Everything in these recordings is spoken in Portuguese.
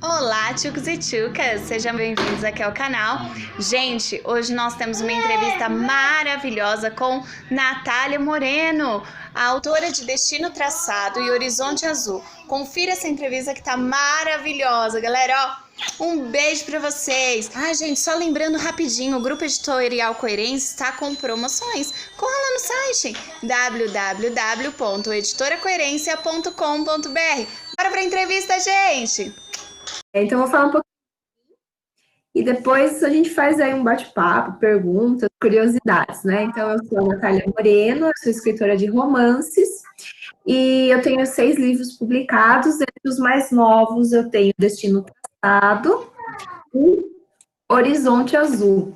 Olá, tchucos e tchucas! Sejam bem-vindos aqui ao canal. Gente, hoje nós temos uma entrevista maravilhosa com Natália Moreno, a autora de Destino Traçado e Horizonte Azul. Confira essa entrevista que tá maravilhosa, galera, ó! Um beijo pra vocês! Ah, gente, só lembrando rapidinho, o Grupo Editorial Coerência está com promoções. Corra lá no site www.editoracoerencia.com.br. Bora pra entrevista, gente! Então, eu vou falar um pouquinho e depois a gente faz aí um bate-papo, perguntas, curiosidades, né? Então, eu sou a Natália Moreno, eu sou escritora de romances e eu tenho 6 livros publicados. Entre os mais novos, eu tenho Destino Traçado e Horizonte Azul.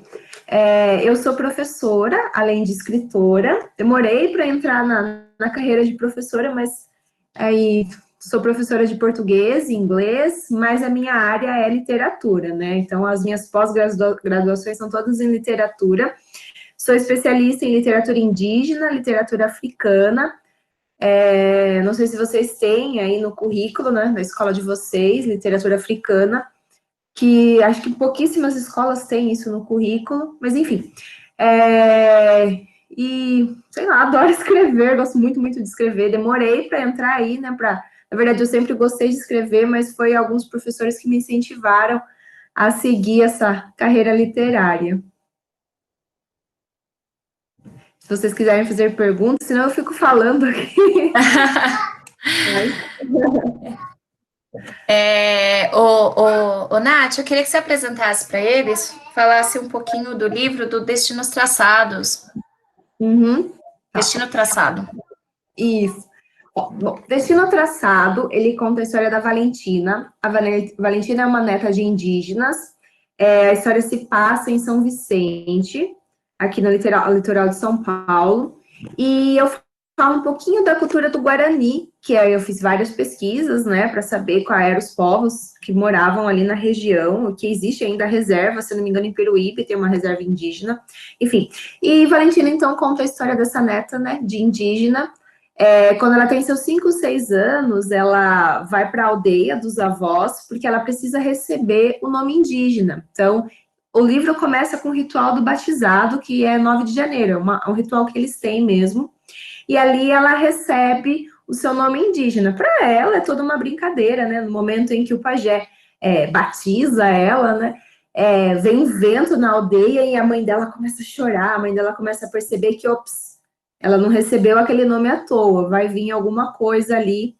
Eu sou professora, além de escritora. Demorei para entrar na carreira de professora, mas aí sou professora de português e inglês, mas a minha área é literatura, né? Então, as minhas pós-graduações são todas em literatura. Sou especialista em literatura indígena, literatura africana. Não sei se vocês têm aí no currículo, né, na escola de vocês, literatura africana, que acho que pouquíssimas escolas têm isso no currículo, mas enfim. E, sei lá, adoro escrever, gosto muito, muito de escrever. Demorei para entrar aí, né, na verdade, eu sempre gostei de escrever, mas foi alguns professores que me incentivaram a seguir essa carreira literária. Se vocês quiserem fazer perguntas, senão eu fico falando aqui. Nath, eu queria que você apresentasse para eles, falasse um pouquinho do livro do Destinos Traçados. Uhum. Destino Traçado. Isso. Bom, Destino Traçado, ele conta a história da Valentina. A Valentina é uma neta de indígenas. A história se passa em São Vicente, aqui no litoral de São Paulo. E eu falo um pouquinho da cultura do Guarani, que eu fiz várias pesquisas, né, para saber quais eram os povos que moravam ali na região, que existe ainda a reserva, se não me engano, em Peruíbe, tem uma reserva indígena. Enfim, e Valentina, então, conta a história dessa neta, né, de indígena. Quando ela tem seus 5, 6 anos, ela vai para a aldeia dos avós, porque ela precisa receber o nome indígena. Então, o livro começa com o ritual do batizado, que é 9 de janeiro, é um ritual que eles têm mesmo. E ali ela recebe o seu nome indígena. Para ela é toda uma brincadeira, né? No momento em que o pajé batiza ela, né? Vem um vento na aldeia e a mãe dela começa a chorar, a mãe dela começa a perceber que, ops, ela não recebeu aquele nome à toa, vai vir alguma coisa ali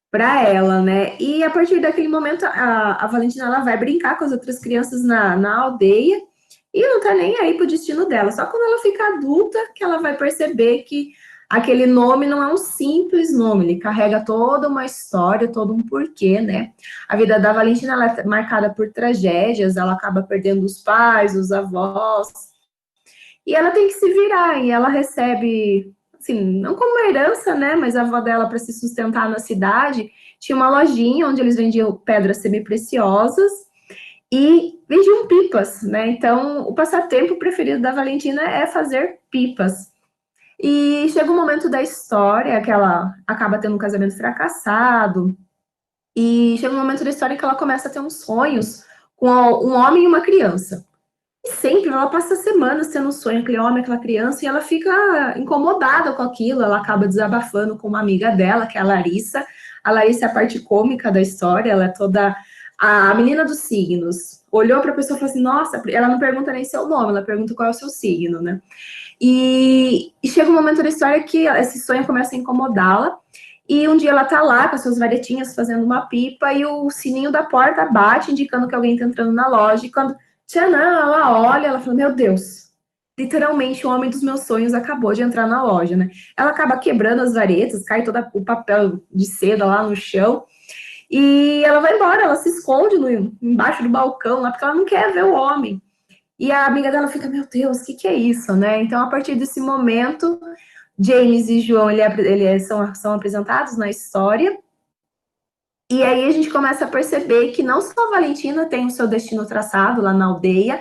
para ela, né? E a partir daquele momento, a Valentina ela vai brincar com as outras crianças na aldeia e não tá nem aí pro destino dela. Só quando ela fica adulta que ela vai perceber que aquele nome não é um simples nome, ele carrega toda uma história, todo um porquê, né? A vida da Valentina ela é marcada por tragédias, ela acaba perdendo os pais, os avós, e ela tem que se virar, e ela recebe, assim, não como uma herança, né, mas a avó dela, para se sustentar na cidade, tinha uma lojinha onde eles vendiam pedras semi-preciosas e vendiam pipas, né, então o passatempo preferido da Valentina é fazer pipas. E chega um momento da história que ela acaba tendo um casamento fracassado, e chega um momento da história que ela começa a ter uns sonhos com um homem e uma criança. E sempre ela passa semanas tendo um sonho, aquele homem, aquela criança, e ela fica incomodada com aquilo, ela acaba desabafando com uma amiga dela, que é a Larissa. A Larissa é a parte cômica da história, ela é toda a menina dos signos. Olhou para a pessoa e falou assim, nossa, ela não pergunta nem seu nome, ela pergunta qual é o seu signo, né? E chega um momento da história que esse sonho começa a incomodá-la, e um dia ela tá lá com as suas varetinhas fazendo uma pipa, e o sininho da porta bate, indicando que alguém tá entrando na loja, e quando Tchanã, ela olha, ela fala, meu Deus, literalmente o homem dos meus sonhos acabou de entrar na loja, né? Ela acaba quebrando as varetas, cai todo o papel de seda lá no chão, e ela vai embora, ela se esconde embaixo do balcão lá, porque ela não quer ver o homem. E a amiga dela fica, meu Deus, o que é isso, né? Então, a partir desse momento, James e João, são apresentados na história, e aí a gente começa a perceber que não só a Valentina tem o seu destino traçado lá na aldeia,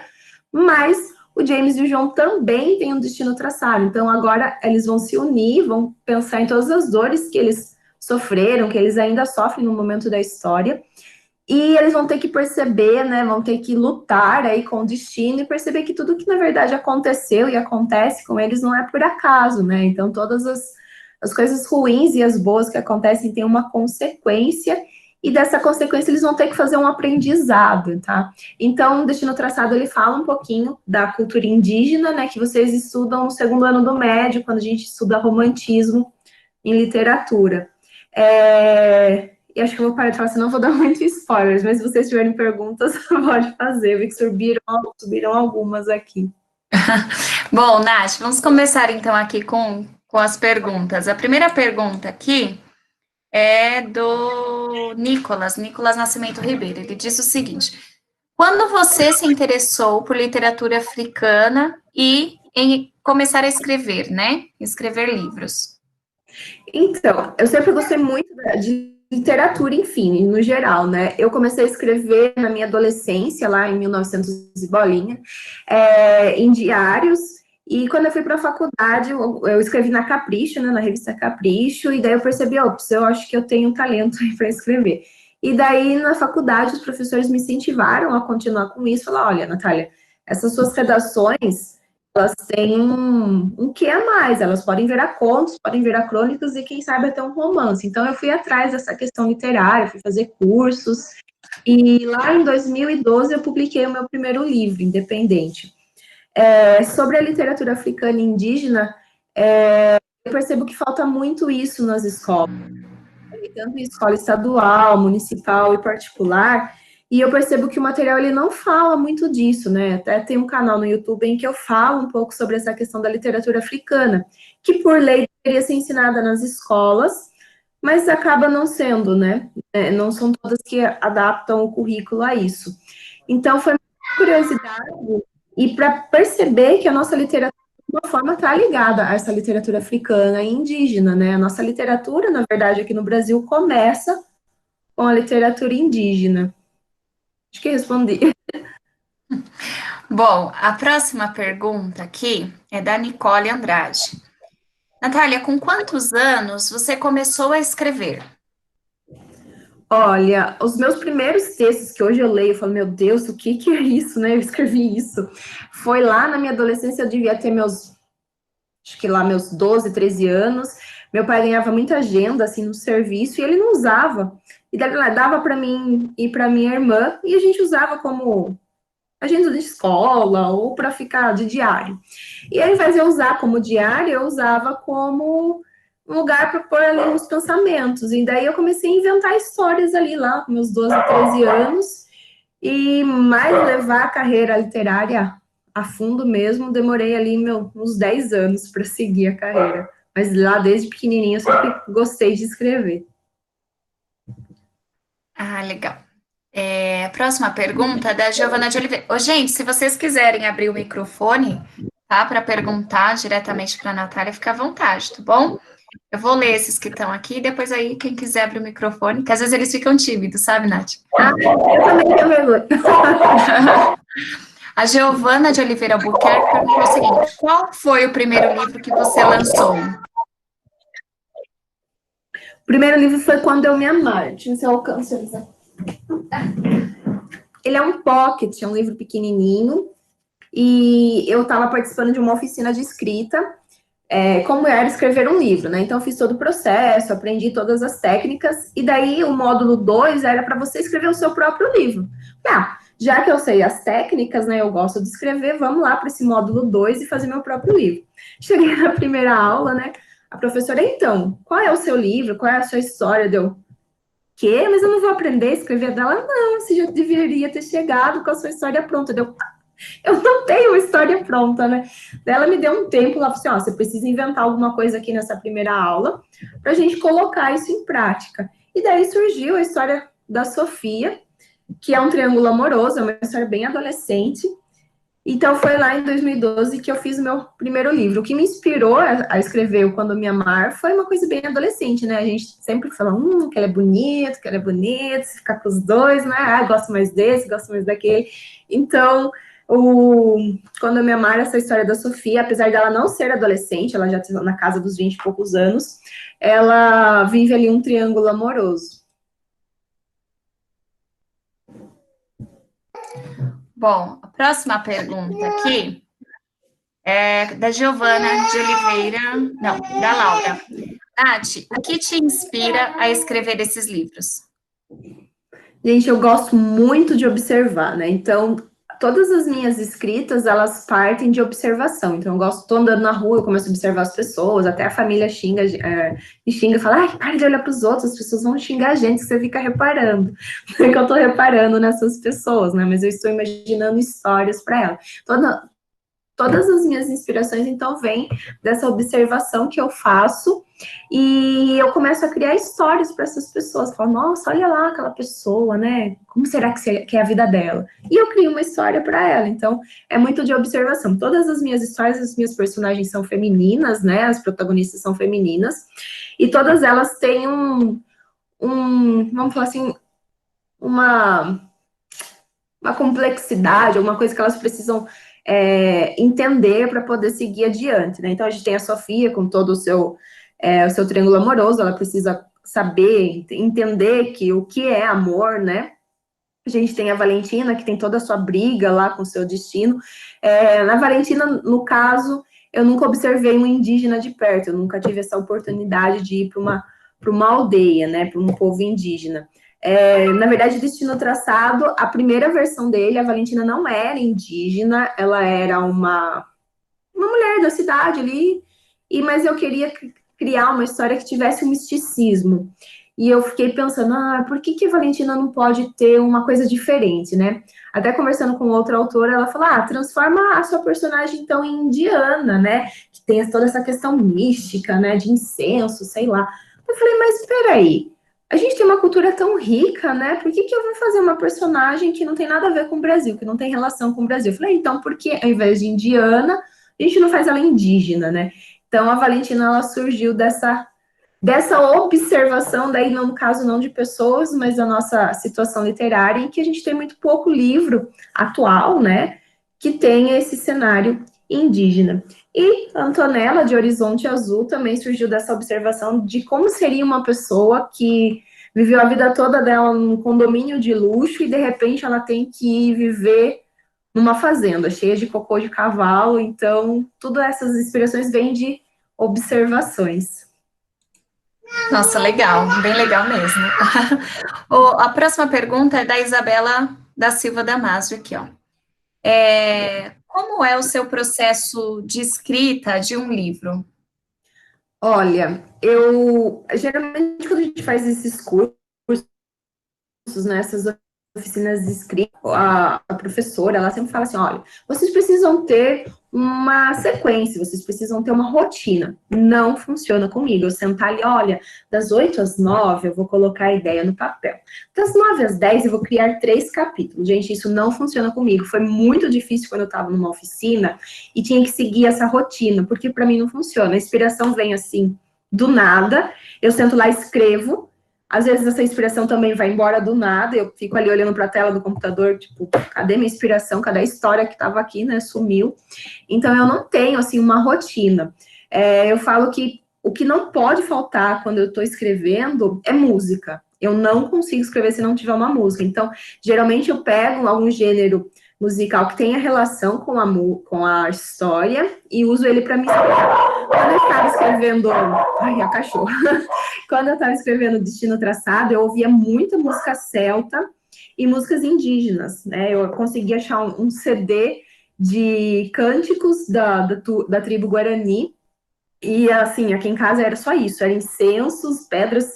mas o James e o João também têm um destino traçado. Então agora eles vão se unir, vão pensar em todas as dores que eles sofreram, que eles ainda sofrem no momento da história, E eles vão ter que perceber, né, vão ter que lutar aí com o destino e perceber que tudo que, na verdade, aconteceu e acontece com eles não é por acaso, né? Então, todas as coisas ruins e as boas que acontecem têm uma consequência, e dessa consequência eles vão ter que fazer um aprendizado, tá? Então, o Destino Traçado, ele fala um pouquinho da cultura indígena, né, que vocês estudam no segundo ano do médio, quando a gente estuda romantismo em literatura. E acho que eu vou parar de falar, senão eu vou dar muito spoilers, mas se vocês tiverem perguntas, pode fazer. Eu vi que subiram algumas aqui. Bom, Nath, vamos começar então aqui com as perguntas. A primeira pergunta aqui é do Nicolas Nascimento Ribeiro. Ele diz o seguinte: quando você se interessou por literatura africana e em começar a escrever, né? Escrever livros. Então, eu sempre gostei muito de literatura, enfim, no geral, né? Eu comecei a escrever na minha adolescência, lá em 1900 e bolinha, em diários, e quando eu fui para a faculdade, eu escrevi na Capricho, né, na revista Capricho, e daí eu percebi, ops, eu acho que eu tenho um talento para escrever. E daí, na faculdade, os professores me incentivaram a continuar com isso, falaram, olha, Natália, essas suas redações, elas têm um quê a mais, elas podem virar contos, podem virar crônicas e quem sabe até um romance. Então eu fui atrás dessa questão literária, fui fazer cursos, e lá em 2012 eu publiquei o meu primeiro livro, independente. Sobre a literatura africana e indígena, eu percebo que falta muito isso nas escolas, tanto em escola estadual, municipal e particular, e eu percebo que o material ele não fala muito disso, né? Até tem um canal no YouTube em que eu falo um pouco sobre essa questão da literatura africana, que por lei deveria ser ensinada nas escolas, mas acaba não sendo, né? Não são todas que adaptam o currículo a isso. Então, foi uma curiosidade, e para perceber que a nossa literatura, de uma forma, está ligada a essa literatura africana e indígena, né? A nossa literatura, na verdade, aqui no Brasil, começa com a literatura indígena. Acho que respondi. Bom, a próxima pergunta aqui é da Nicole Andrade. Natália, com quantos anos você começou a escrever? Olha, os meus primeiros textos que hoje eu leio, eu falo, meu Deus, o que é isso, né? Eu escrevi isso. Foi lá na minha adolescência, eu devia ter acho que lá meus 12, 13 anos. Meu pai ganhava muita agenda, assim, no serviço, e ele não usava. E daí dava para mim e para minha irmã, e a gente usava como agenda de escola ou para ficar de diário. E ao invés de eu usar como diário, eu usava como um lugar para pôr ali uns pensamentos. E daí eu comecei a inventar histórias ali lá, com meus 12, 13 anos, e mais levar a carreira literária a fundo mesmo, demorei ali uns 10 anos para seguir a carreira. Mas lá, desde pequenininha, eu sempre gostei de escrever. Ah, legal. A próxima pergunta é da Giovana de Oliveira. Ô, gente, se vocês quiserem abrir o microfone, tá, para perguntar diretamente para a Natália, fica à vontade, tá bom? Eu vou ler esses que estão aqui, depois aí, quem quiser abrir o microfone, que às vezes eles ficam tímidos, sabe, Nath? Eu também tenho vergonha. A Giovana de Oliveira Albuquerque perguntou o seguinte: qual foi o primeiro livro que você lançou? O primeiro livro foi Quando Eu Me Amar. Deixa eu ver se eu alcanço ele. Ele é um pocket, é um livro pequenininho, e eu estava participando de uma oficina de escrita, como era escrever um livro, né? Então, eu fiz todo o processo, aprendi todas as técnicas, e daí o módulo 2 era para você escrever o seu próprio livro. Já que eu sei as técnicas, né, eu gosto de escrever, vamos lá para esse módulo 2 e fazer meu próprio livro. Cheguei na primeira aula, né, a professora, então, qual é o seu livro, qual é a sua história? Deu, quê? Mas eu não vou aprender a escrever dela? Não, você já deveria ter chegado com a sua história pronta. Deu, eu não tenho uma história pronta, né? Daí ela me deu um tempo, ela falou assim, ó, você precisa inventar alguma coisa aqui nessa primeira aula para a gente colocar isso em prática. E daí surgiu a história da Sofia, que é um triângulo amoroso, é uma história bem adolescente. Então, foi lá em 2012 que eu fiz o meu primeiro livro. O que me inspirou a escrever o Quando Me Amar foi uma coisa bem adolescente, né? A gente sempre fala, que ele é bonito, se ficar com os dois, né? Ah, gosto mais desse, gosto mais daquele. Então, Quando Eu Me Amar, essa história da Sofia, apesar dela não ser adolescente, ela já está na casa dos 20 e poucos anos, ela vive ali um triângulo amoroso. Bom, a próxima pergunta aqui é da Giovana de Oliveira, não, da Laura. Nath, o que te inspira a escrever esses livros? Gente, eu gosto muito de observar, né? Então, todas as minhas escritas, elas partem de observação. Então, eu gosto, tô andando na rua, eu começo a observar as pessoas, até a família xinga, me xinga e fala, ai, para de olhar para os outros, as pessoas vão xingar a gente, que você fica reparando. Não é que eu tô reparando nessas pessoas, né? Mas eu estou imaginando histórias para elas. Todas as minhas inspirações, então, vêm dessa observação que eu faço e eu começo a criar histórias para essas pessoas. Falo, nossa, olha lá aquela pessoa, né? Como será que é a vida dela? E eu crio uma história para ela. Então, é muito de observação. Todas as minhas histórias, as minhas personagens são femininas, né? As protagonistas são femininas. E todas elas têm vamos falar assim, uma complexidade, alguma coisa que elas precisam entender para poder seguir adiante, né? Então, a gente tem a Sofia com todo o seu triângulo amoroso, ela precisa saber, entender o que é amor, né? A gente tem a Valentina, que tem toda a sua briga lá com o seu destino. Na Valentina, no caso, eu nunca observei um indígena de perto, eu nunca tive essa oportunidade de ir para uma aldeia, né? Para um povo indígena. Na verdade, Destino Traçado, a primeira versão dele, a Valentina não era indígena, ela era uma mulher da cidade ali, mas eu queria criar uma história que tivesse um misticismo. E eu fiquei pensando, por que a Valentina não pode ter uma coisa diferente, né? Até conversando com outra autora, ela falou, transforma a sua personagem, então, em indiana, né? Que tem toda essa questão mística, né? De incenso, sei lá. Eu falei, mas espera aí, a gente tem uma cultura tão rica, né? Por que eu vou fazer uma personagem que não tem nada a ver com o Brasil, que não tem relação com o Brasil? Eu falei, então, porque ao invés de indiana, a gente não faz ela indígena, né? Então, a Valentina, ela surgiu dessa observação, daí, no caso, não de pessoas, mas da nossa situação literária, em que a gente tem muito pouco livro atual, né? Que tenha esse cenário indígena. E Antonella, de Horizonte Azul, também surgiu dessa observação de como seria uma pessoa que viveu a vida toda dela num condomínio de luxo e, de repente, ela tem que viver numa fazenda cheia de cocô de cavalo. Então, todas essas inspirações vêm de observações. Nossa, legal, bem legal mesmo. A próxima pergunta é da Isabela da Silva Damasio, aqui, ó. Como é o seu processo de escrita de um livro? Olha, geralmente quando a gente faz esses cursos, nessas oficinas de escrita, a professora, ela sempre fala assim, olha, vocês precisam ter uma sequência, vocês precisam ter uma rotina. Não funciona comigo. Eu sentar ali, olha, das 8 às 9 eu vou colocar a ideia no papel. Das 9 às 10 eu vou criar 3 capítulos. Gente, isso não funciona comigo. Foi muito difícil quando eu estava numa oficina e tinha que seguir essa rotina, porque para mim não funciona. A inspiração vem assim, do nada, eu sento lá e escrevo. Às vezes essa inspiração também vai embora do nada, eu fico ali olhando para a tela do computador, tipo, cadê minha inspiração? Cadê a história que estava aqui, né? Sumiu. Então, eu não tenho, assim, uma rotina. Eu falo que o que não pode faltar quando eu estou escrevendo é música. Eu não consigo escrever se não tiver uma música. Então, geralmente eu pego algum gênero musical que tenha relação com a história e uso ele para me inspirar. Quando eu estava escrevendo... Ai, a cachorra. Quando eu estava escrevendo Destino Traçado, eu ouvia muita música celta e músicas indígenas, né? Eu consegui achar um CD de cânticos da tribo Guarani, e assim, aqui em casa era só isso, eram incensos, pedras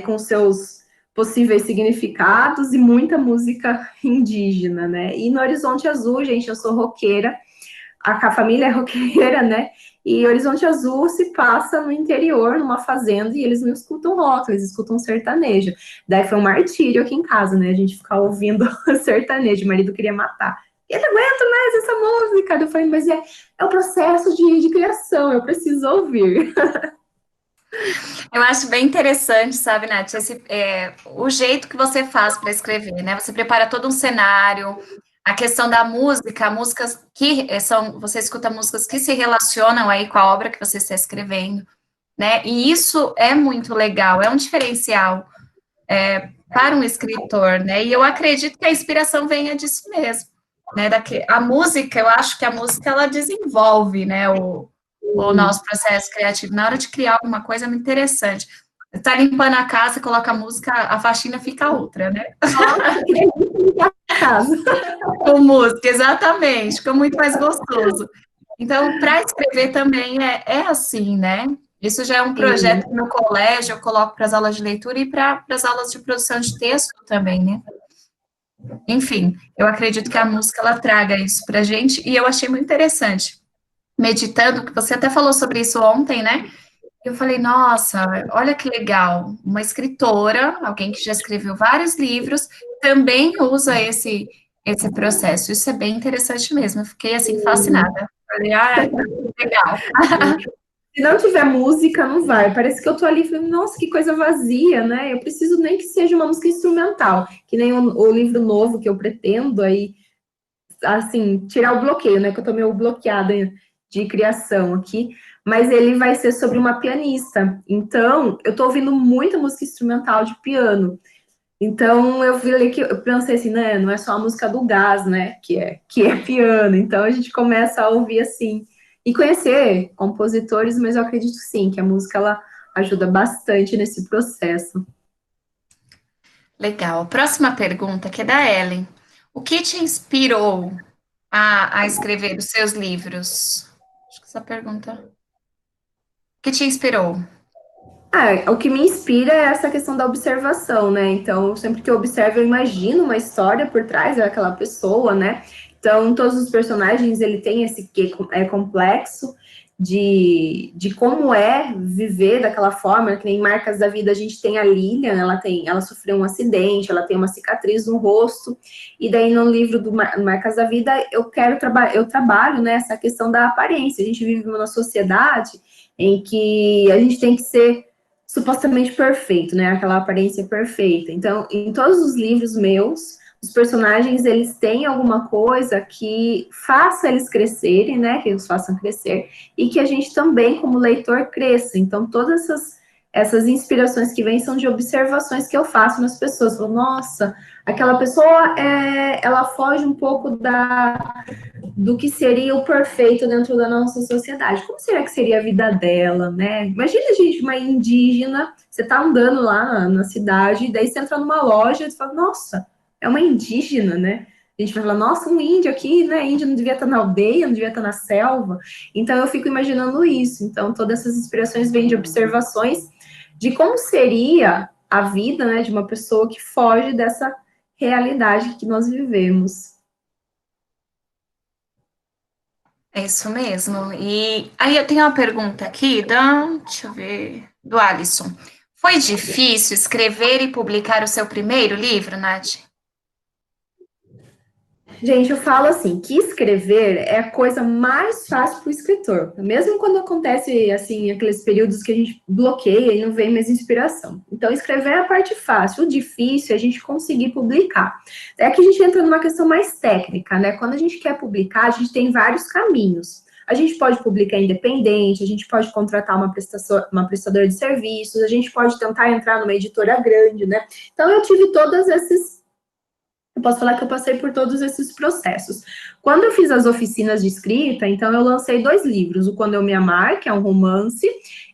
com seus possíveis significados e muita música indígena, né? E no Horizonte Azul, gente, eu sou roqueira, a família é roqueira, né? E Horizonte Azul se passa no interior, numa fazenda, e eles não escutam rock, eles escutam sertanejo. Daí foi um martírio aqui em casa, né? A gente ficar ouvindo sertanejo, o marido queria matar. Eu não aguento mais essa música. Eu falei, mas é o processo de criação, eu preciso ouvir. Eu acho bem interessante, sabe, Nath, o jeito que você faz para escrever, né? Você prepara todo um cenário, a questão da música, músicas que você escuta músicas que se relacionam aí com a obra que você está escrevendo, né? E isso é muito legal, é um diferencial. para um escritor, né? E eu acredito que a inspiração venha disso mesmo, né? A música, eu acho que a música, ela desenvolve, né, o nosso processo criativo. Na hora de criar alguma coisa, é muito interessante. Tá limpando a casa, coloca a música, a faxina fica outra, né? Nossa, que delícia a casa. Com música, exatamente, fica muito mais gostoso. Então, para escrever também é assim, né? Isso já é um projeto no colégio, eu coloco para as aulas de leitura e para as aulas de produção de texto também, né? Enfim, eu acredito que a música, ela traga isso para a gente, e eu achei muito interessante. Meditando, que você até falou sobre isso ontem, né? Eu falei, nossa, olha que legal, uma escritora, alguém que já escreveu vários livros, também usa esse processo. Isso é bem interessante mesmo. Eu fiquei assim fascinada. Falei, ah, legal. Se não tiver música, não vai. Parece que eu tô ali falando, nossa, que coisa vazia, né? Eu preciso nem que seja uma música instrumental, que nem o livro novo que eu pretendo aí, assim, tirar o bloqueio, né? Que eu tô meio bloqueada de criação aqui, mas ele vai ser sobre uma pianista. Então, eu tô ouvindo muita música instrumental de piano. Então, eu vi ali que eu pensei assim, né? Não é só a música do Gás, né? Que é piano. Então, a gente começa a ouvir assim e conhecer compositores, mas eu acredito sim que a música ela ajuda bastante nesse processo. Legal. Próxima pergunta, que é da Ellen. O que te inspirou a escrever os seus livros? Acho que essa pergunta. O que te inspirou? O que me inspira é essa questão da observação, né? Então, sempre que eu observo, eu imagino uma história por trás daquela pessoa, né? Então, todos os personagens, ele tem esse quê complexo de como é viver daquela forma, que nem Marcas da Vida, a gente tem a Lilian, ela sofreu um acidente, ela tem uma cicatriz no rosto, e daí no livro do Marcas da Vida, eu trabalho, né, essa questão da aparência. A gente vive numa sociedade em que a gente tem que ser supostamente perfeito, né? Aquela aparência perfeita. Então, em todos os livros meus, os personagens, eles têm alguma coisa que faça eles crescerem, né? Que eles façam crescer. E que a gente também, como leitor, cresça. Então, todas essas inspirações que vêm são de observações que eu faço nas pessoas. Eu falo, nossa, aquela pessoa, ela foge um pouco do que seria o perfeito dentro da nossa sociedade. Como será que seria a vida dela, né? Imagina, gente, uma indígena, você tá andando lá na cidade, daí você entra numa loja e você fala, nossa, é uma indígena, né? A gente vai falar, nossa, um índio aqui, né? Índio não devia estar na aldeia, não devia estar na selva. Então, eu fico imaginando isso. Então, todas essas inspirações vêm de observações de como seria a vida, né, de uma pessoa que foge dessa realidade que nós vivemos. É isso mesmo. E aí eu tenho uma pergunta aqui deixa eu ver, do Alisson. Foi difícil escrever e publicar o seu primeiro livro, Nath? Gente, eu falo assim, que escrever é a coisa mais fácil para o escritor. Mesmo quando acontece, assim, aqueles períodos que a gente bloqueia e não vem mais inspiração. Então, escrever é a parte fácil. O difícil é a gente conseguir publicar. É que a gente entra numa questão mais técnica, né? Quando a gente quer publicar, a gente tem vários caminhos. A gente pode publicar independente, a gente pode contratar uma prestadora de serviços, a gente pode tentar entrar numa editora grande, né? Então, eu tive todas esses. Eu posso falar que eu passei por todos esses processos. Quando eu fiz as oficinas de escrita, então eu lancei 2 livros, o Quando Eu Me Amar, que é um romance,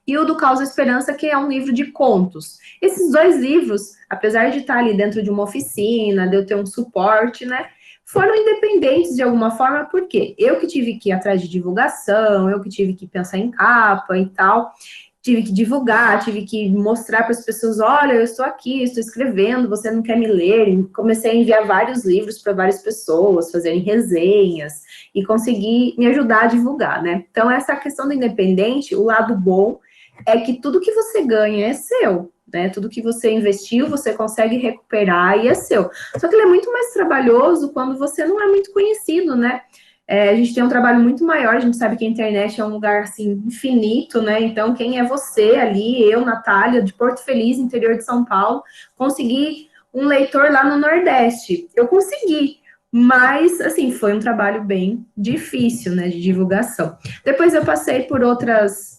e o do Causa Esperança, que é um livro de contos. Esses 2 livros, apesar de estar ali dentro de uma oficina, de eu ter um suporte, né, foram independentes de alguma forma, porque eu que tive que ir atrás de divulgação, eu que tive que pensar em capa e tal, tive que divulgar, tive que mostrar para as pessoas, olha, eu estou aqui, estou escrevendo, você não quer me ler? E comecei a enviar vários livros para várias pessoas, fazerem resenhas, e conseguir me ajudar a divulgar, né? Então, essa questão do independente, o lado bom é que tudo que você ganha é seu, né? Tudo que você investiu, você consegue recuperar e é seu. Só que ele é muito mais trabalhoso quando você não é muito conhecido, né? A gente tem um trabalho muito maior, a gente sabe que a internet é um lugar, assim, infinito, né? Então, quem é você ali, eu, Natália, de Porto Feliz, interior de São Paulo, consegui um leitor lá no Nordeste. Eu consegui, mas, assim, foi um trabalho bem difícil, né, de divulgação. Depois eu passei por outras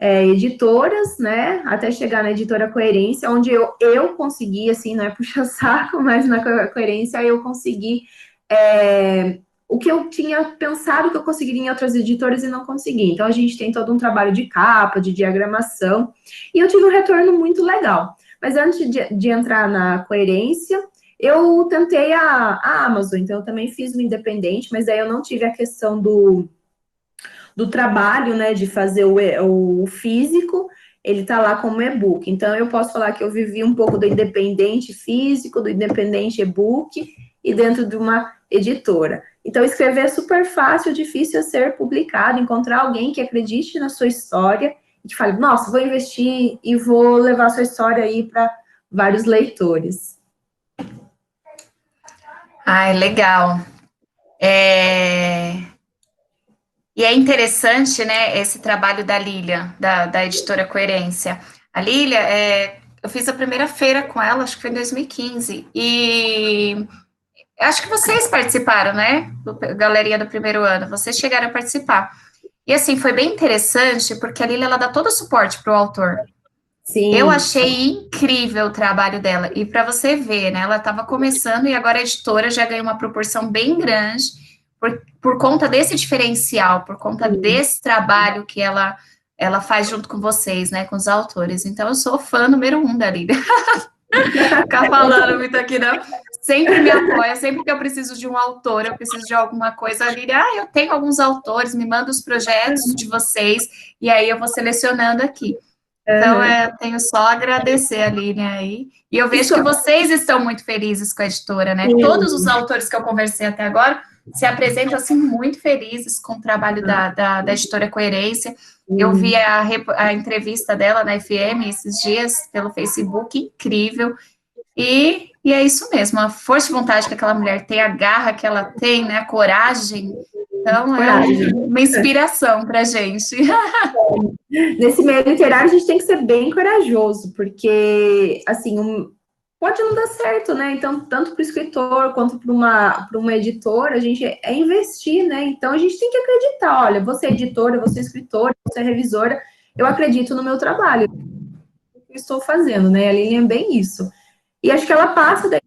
editoras, né, até chegar na editora Coerência, onde eu consegui, assim, não é puxa-saco, mas na Coerência eu consegui o que eu tinha pensado que eu conseguiria em outras editoras e não consegui. Então, a gente tem todo um trabalho de capa, de diagramação, e eu tive um retorno muito legal. Mas antes de entrar na Coerência, eu tentei a Amazon, então eu também fiz o independente, mas aí eu não tive a questão do trabalho, né, de fazer o físico, ele tá lá como e-book. Então, eu posso falar que eu vivi um pouco do independente físico, do independente e-book, e dentro de uma editora. Então, escrever é super fácil, difícil é ser publicado, encontrar alguém que acredite na sua história e que fale, nossa, vou investir e vou levar a sua história aí para vários leitores. Ai, legal. E é interessante, né, esse trabalho da Lília, da editora Coerência. A Lília, eu fiz a primeira feira com ela, acho que foi em 2015, e acho que vocês participaram, né, galerinha do primeiro ano, vocês chegaram a participar. E assim, foi bem interessante, porque a Lília, ela dá todo o suporte para o autor. Sim. Eu achei incrível o trabalho dela, e para você ver, né, ela estava começando e agora a editora já ganhou uma proporção bem grande, por conta desse diferencial, por conta desse trabalho que ela faz junto com vocês, né, com os autores. Então, eu sou fã número 1 da Lília. Ficar falando muito aqui, não. Sempre me apoia, sempre que eu preciso de um autor, eu preciso de alguma coisa, a Lília, eu tenho alguns autores, me manda os projetos de vocês, e aí eu vou selecionando aqui. Então, eu tenho só a agradecer a Lília aí. E eu vejo que vocês estão muito felizes com a editora, né? Todos os autores que eu conversei até agora se apresentam, assim, muito felizes com o trabalho da editora Coerência. Eu vi a entrevista dela na FM esses dias, pelo Facebook, incrível. E é isso mesmo, a força de vontade que aquela mulher tem, a garra que ela tem, né? A coragem. Então, é uma inspiração para a gente. Nesse meio literário, a gente tem que ser bem corajoso, porque, assim, pode não dar certo, né? Então, tanto para o escritor quanto para uma editora, a gente investir, né? Então, a gente tem que acreditar, olha, você é editora, você é escritora, você é revisora, eu acredito no meu trabalho, o que eu estou fazendo, né? A Lilian é bem isso. E acho que ela passa daí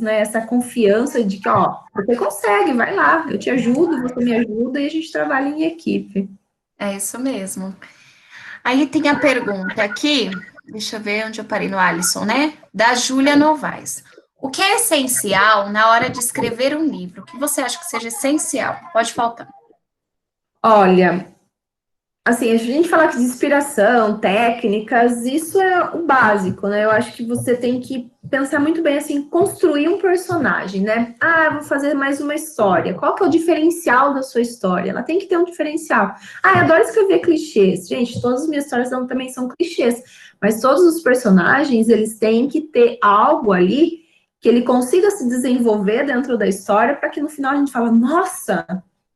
né, essa confiança de que, ó, você consegue, vai lá, eu te ajudo, você me ajuda, e a gente trabalha em equipe. É isso mesmo. Aí tem a pergunta aqui, deixa eu ver onde eu parei, no Alisson, né? Da Júlia Novaes. O que é essencial na hora de escrever um livro? O que você acha que seja essencial? Pode faltar. Olha, assim, a gente fala de inspiração, técnicas, isso é o básico, né? Eu acho que você tem que pensar muito bem, assim, construir um personagem, né? Ah, vou fazer mais uma história. Qual que é o diferencial da sua história? Ela tem que ter um diferencial. Ah, eu adoro escrever clichês. Gente, todas as minhas histórias também são clichês, mas todos os personagens, eles têm que ter algo ali que ele consiga se desenvolver dentro da história para que no final a gente fala, nossa,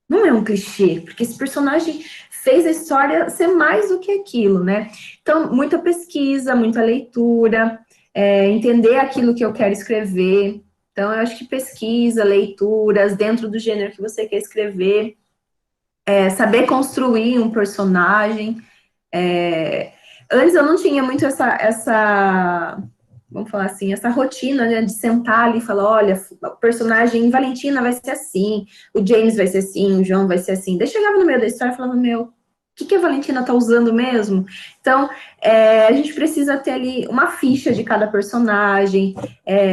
não é um clichê, porque esse personagem fez a história ser mais do que aquilo, né? Então, muita pesquisa, muita leitura, entender aquilo que eu quero escrever. Então, eu acho que pesquisa, leituras, dentro do gênero que você quer escrever, saber construir um personagem. Antes eu não tinha muito vamos falar assim, essa rotina, né, de sentar ali e falar, olha, o personagem Valentina vai ser assim, o James vai ser assim, o João vai ser assim. Daí chegava no meio da história falando, o que a Valentina tá usando mesmo? Então, a gente precisa ter ali uma ficha de cada personagem,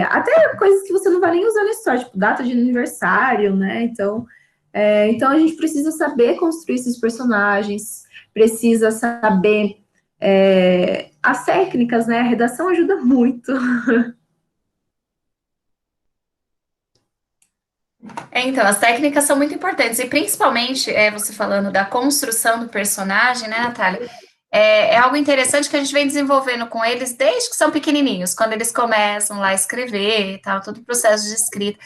até coisas que você não vai nem usar na história, tipo data de aniversário, né? Então a gente precisa saber construir esses personagens, precisa saber as técnicas, né? A redação ajuda muito. Então, as técnicas são muito importantes, e principalmente, você falando da construção do personagem, né, Natália? É algo interessante que a gente vem desenvolvendo com eles desde que são pequenininhos, quando eles começam lá a escrever e tal, todo o processo de escrita.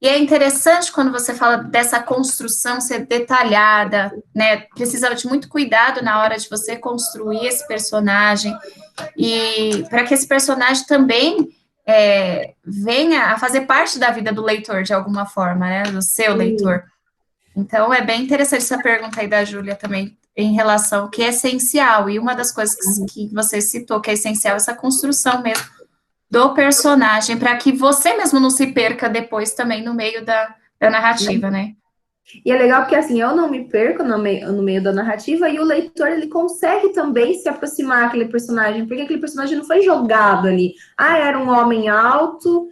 E é interessante quando você fala dessa construção ser detalhada, né? Precisa de muito cuidado na hora de você construir esse personagem, e para que esse personagem também venha a fazer parte da vida do leitor, de alguma forma, né? Do seu leitor. Então, é bem interessante essa pergunta aí da Júlia também. em relação ao que é essencial, e uma das coisas que você citou que é essencial é essa construção mesmo do personagem, para que você mesmo não se perca depois também no meio da narrativa, né? E é legal porque, assim, eu não me perco no meio da narrativa e o leitor, ele consegue também se aproximar daquele personagem, porque aquele personagem não foi jogado ali. Ah, era um homem alto,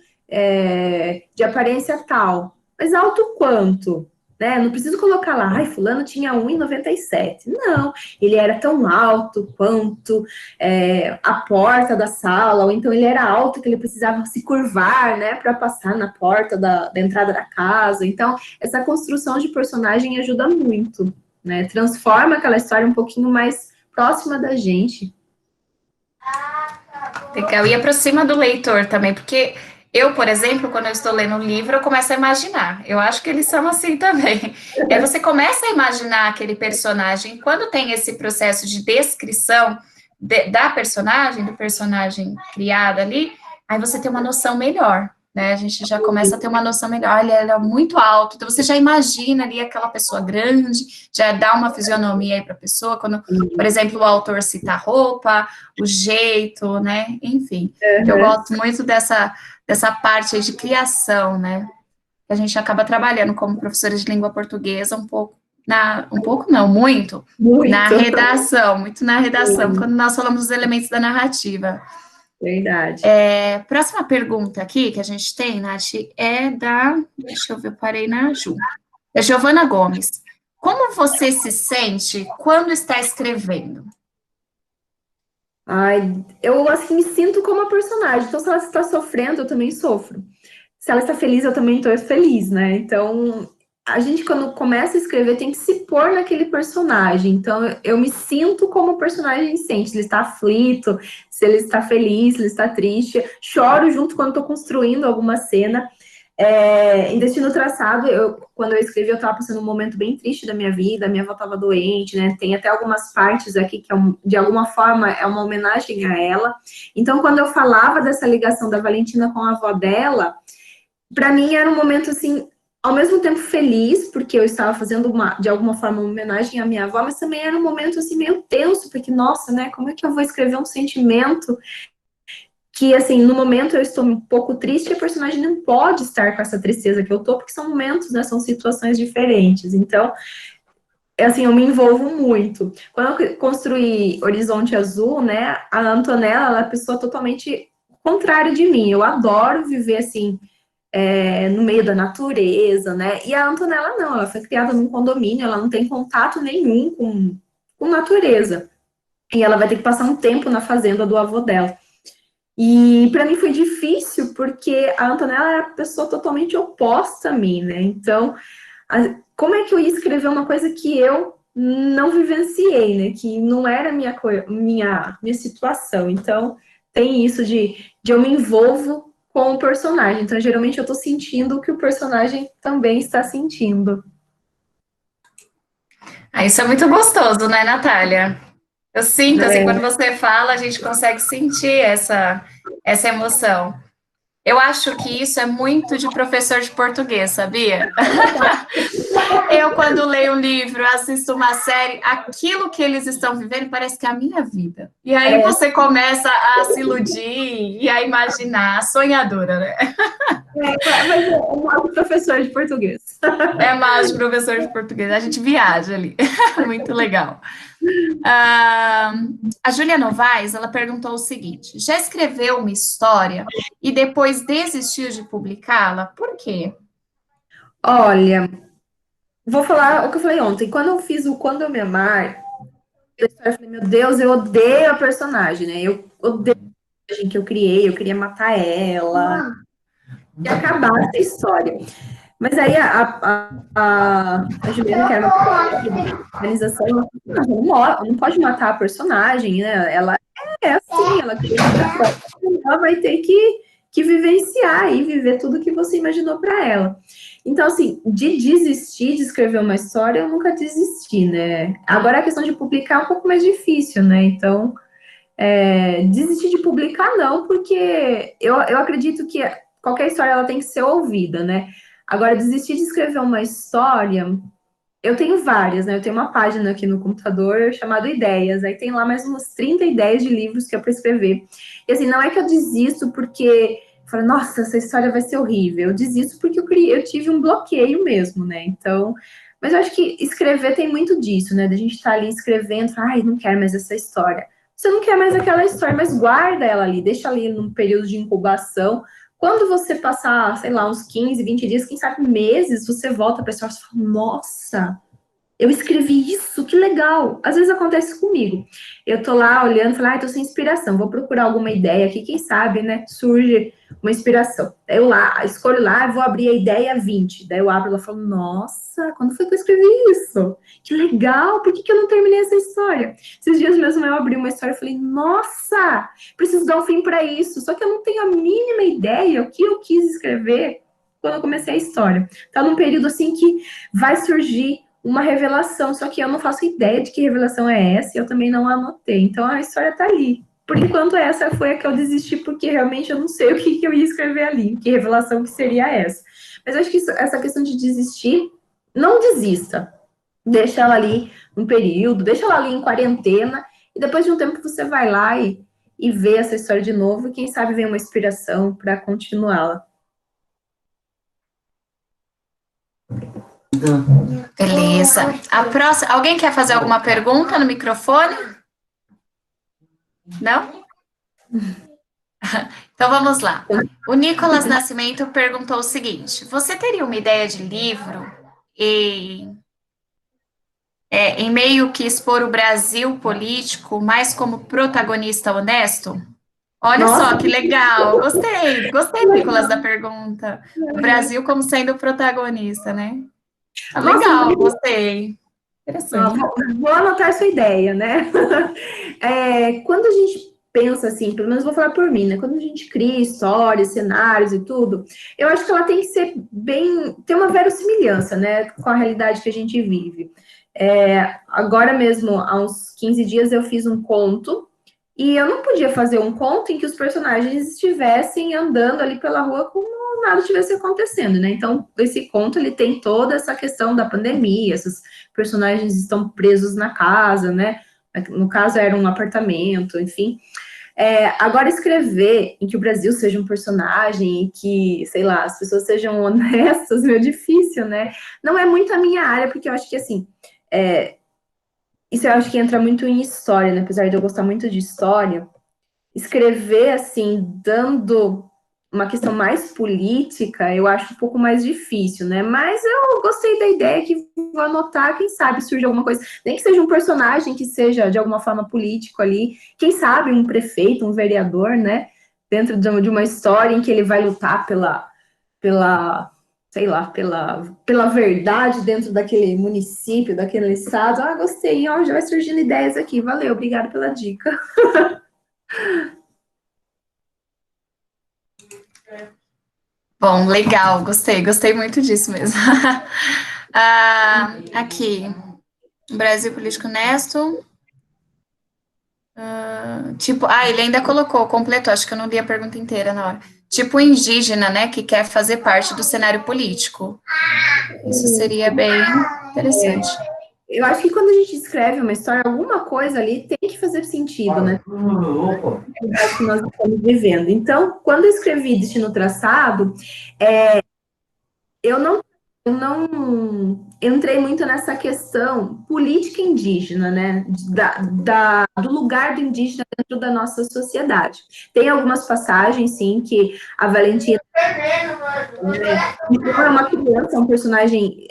de aparência tal. Mas alto quanto? Né? Não preciso colocar lá, ai, fulano tinha 1,97. Não, ele era tão alto quanto a porta da sala, ou então ele era alto que ele precisava se curvar, né, para passar na porta da entrada da casa. Então, essa construção de personagem ajuda muito, né? Transforma aquela história um pouquinho mais próxima da gente. Legal, e aproxima do leitor também, porque eu, por exemplo, quando eu estou lendo um livro, eu começo a imaginar. Eu acho que eles são assim também. Aí você começa a imaginar aquele personagem. Quando tem esse processo de descrição da personagem, do personagem criado ali, aí você tem uma noção melhor, né? A gente já começa a ter uma noção melhor. Ele era muito alto, então você já imagina ali aquela pessoa grande, já dá uma fisionomia aí para a pessoa. Quando, por exemplo, o autor cita a roupa, o jeito, né? Enfim, eu gosto muito dessa parte aí de criação, né? Que a gente acaba trabalhando como professora de língua portuguesa muito na redação, quando nós falamos dos elementos da narrativa. Verdade. Próxima pergunta aqui que a gente tem, Nath, deixa eu ver, eu parei na da Giovana Gomes. Como você se sente quando está escrevendo? Ai, eu assim me sinto como a personagem. Então, se ela está sofrendo, eu também sofro. Se ela está feliz, eu também estou feliz, né? Então, a gente, quando começa a escrever, tem que se pôr naquele personagem. Então, eu me sinto como o personagem sente. Se ele está aflito, se ele está feliz, se ele está triste. Choro junto quando estou construindo alguma cena. Em Destino Traçado, quando eu escrevi, eu estava passando um momento bem triste da minha vida, minha avó estava doente, né? Tem até algumas partes aqui que, de alguma forma, é uma homenagem a ela. Então, quando eu falava dessa ligação da Valentina com a avó dela, para mim era um momento, assim, ao mesmo tempo feliz, porque eu estava fazendo, de alguma forma, uma homenagem à minha avó, mas também era um momento, assim, meio tenso, porque, nossa, né? Como é que eu vou escrever um sentimento que, assim, no momento eu estou um pouco triste, e a personagem não pode estar com essa tristeza que eu tô, porque são momentos, né, são situações diferentes. Então, assim, eu me envolvo muito. Quando eu construí Horizonte Azul, né, a Antonella, ela é uma pessoa totalmente contrária de mim. Eu adoro viver, assim, no meio da natureza, né, e a Antonella não, ela foi criada num condomínio, ela não tem contato nenhum com natureza. E ela vai ter que passar um tempo na fazenda do avô dela. E para mim foi difícil, porque a Antonella era a pessoa totalmente oposta a mim, né? Então, como é que eu ia escrever uma coisa que eu não vivenciei, né? Que não era minha situação. Então, tem isso de eu me envolvo com o personagem. Então, geralmente eu tô sentindo o que o personagem também está sentindo. Isso é muito gostoso, né, Natália? Eu sinto, assim, quando você fala, a gente consegue sentir essa emoção. Eu acho que isso é muito de professor de português, sabia? Eu, quando leio um livro, assisto uma série, aquilo que eles estão vivendo parece que é a minha vida. E aí você começa a se iludir e a imaginar, sonhadora, né? Mas é mais de professor de português. É mais de professor de português, a gente viaja ali. Muito legal. A Júlia Novaes, ela perguntou o seguinte: já escreveu uma história e depois desistiu de publicá-la? Por quê? Olha, vou falar o que eu falei ontem. Quando eu fiz o Quando Eu Me Amar, eu falei, meu Deus, eu odeio a personagem, né? Eu odeio a personagem que eu criei, eu queria matar ela e acabar essa história. Mas aí a Juliana, que era uma organização, não pode matar a personagem, né? Ela é assim, ela vai ter que vivenciar e viver tudo que você imaginou para ela. Então, assim, de desistir de escrever uma história, eu nunca desisti, né? Agora a questão de publicar é um pouco mais difícil, né? Então, desistir de publicar não, porque eu acredito que qualquer história ela tem que ser ouvida, né? Agora, desistir de escrever uma história, eu tenho várias, né? Eu tenho uma página aqui no computador chamada Ideias, aí tem lá mais umas 30 ideias de livros que é para escrever. E assim, não é que eu desisto porque eu falo, nossa, essa história vai ser horrível. Eu desisto porque eu tive um bloqueio mesmo, né? Então, mas eu acho que escrever tem muito disso, né? Da gente estar ali escrevendo, ai, não quero mais essa história. Você não quer mais aquela história, mas guarda ela ali, deixa ali num período de incubação. Quando você passar, sei lá, uns 15, 20 dias, quem sabe meses, você volta para a história e fala, nossa, eu escrevi isso, que legal. Às vezes acontece comigo. Eu tô lá olhando, falo, tô sem inspiração, vou procurar alguma ideia aqui, quem sabe, né? Surge uma inspiração. Daí eu lá, escolho lá, vou abrir a ideia 20. Daí eu abro e falo, nossa, quando foi que eu escrevi isso? Que legal, por que eu não terminei essa história? Esses dias mesmo eu abri uma história e falei, nossa, preciso dar um fim para isso. Só que eu não tenho a mínima ideia o que eu quis escrever quando eu comecei a história. Tá num período assim que vai surgir uma revelação, só que eu não faço ideia de que revelação é essa, e eu também não anotei. Então, a história tá ali. Por enquanto, essa foi a que eu desisti, porque realmente eu não sei o que eu ia escrever ali, que revelação que seria essa. Mas eu acho que essa questão de desistir, não desista. Deixa ela ali um período, deixa ela ali em quarentena, e depois de um tempo você vai lá e vê essa história de novo, e quem sabe vem uma inspiração para continuá-la. Beleza. A próxima, alguém quer fazer alguma pergunta no microfone? Não? Então vamos lá. O Nicolas Nascimento perguntou o seguinte: você teria uma ideia de livro em meio que expor o Brasil político mais como protagonista honesto? Olha Nossa, só que legal. Gostei, Nicolas, da pergunta. O Brasil como sendo o protagonista, né? Ah, legal, Nossa, gostei. Interessante. Vou anotar essa ideia, né? Quando a gente pensa assim, pelo menos vou falar por mim, né? Quando a gente cria histórias, cenários e tudo, eu acho que ela tem que ser ter uma verossimilhança, né? Com a realidade que a gente vive. Agora mesmo, há uns 15 dias, eu fiz um conto, e eu não podia fazer um conto em que os personagens estivessem andando ali pela rua como nada estivesse acontecendo, né? Então, esse conto, ele tem toda essa questão da pandemia, esses personagens estão presos na casa, né? No caso, era um apartamento, enfim. Agora, escrever em que o Brasil seja um personagem e que, sei lá, as pessoas sejam honestas, meio difícil, né? Não é muito a minha área, porque eu acho que, assim, isso eu acho que entra muito em história, né? Apesar de eu gostar muito de história, escrever, assim, dando uma questão mais política, eu acho um pouco mais difícil, né? Mas eu gostei da ideia que vou anotar, quem sabe surge alguma coisa, nem que seja um personagem que seja de alguma forma político ali, quem sabe um prefeito, um vereador, né? Dentro de uma história em que ele vai lutar sei lá, pela verdade dentro daquele município, daquele estado. Ah, gostei, ó, já vai surgindo ideias aqui. Valeu, obrigada pela dica. Bom, legal, gostei muito disso mesmo. Aqui, Brasil político honesto. Ele ainda completou, acho que eu não li a pergunta inteira na hora. Tipo indígena, né, que quer fazer parte do cenário político. Isso seria bem interessante. Eu acho que quando a gente escreve uma história, alguma coisa ali tem que fazer sentido, né? Que nós estamos vivendo. Então, quando eu escrevi Destino Traçado, eu não entrei muito nessa questão política indígena, né? Do lugar do indígena dentro da nossa sociedade. Tem algumas passagens, sim, que a Valentina é uma criança, é um personagem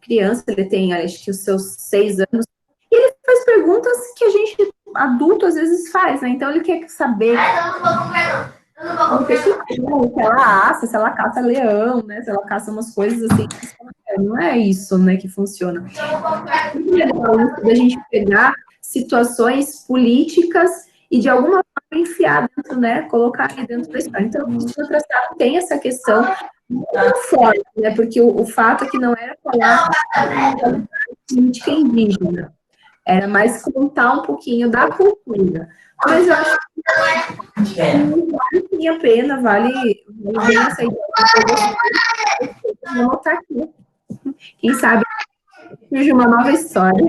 criança, ele tem, acho que os seus 6 anos, e ele faz perguntas que a gente, adulto, às vezes faz, né? Então ele quer saber se ela assa, se ela caça leão, né? Se ela caça umas coisas assim. Não é isso, né, que funciona. É muito legal isso da gente pegar situações políticas e de alguma forma enfiar dentro, né, colocar ali dentro da história. Então, o Destino Traçado tem essa questão muito forte, né, porque o fato é que não era falar política indígena, era mais contar um pouquinho da cultura. Mas eu acho que vale a pena, vale bem essa ideia. Vou anotar aqui. Quem sabe Surge uma nova história.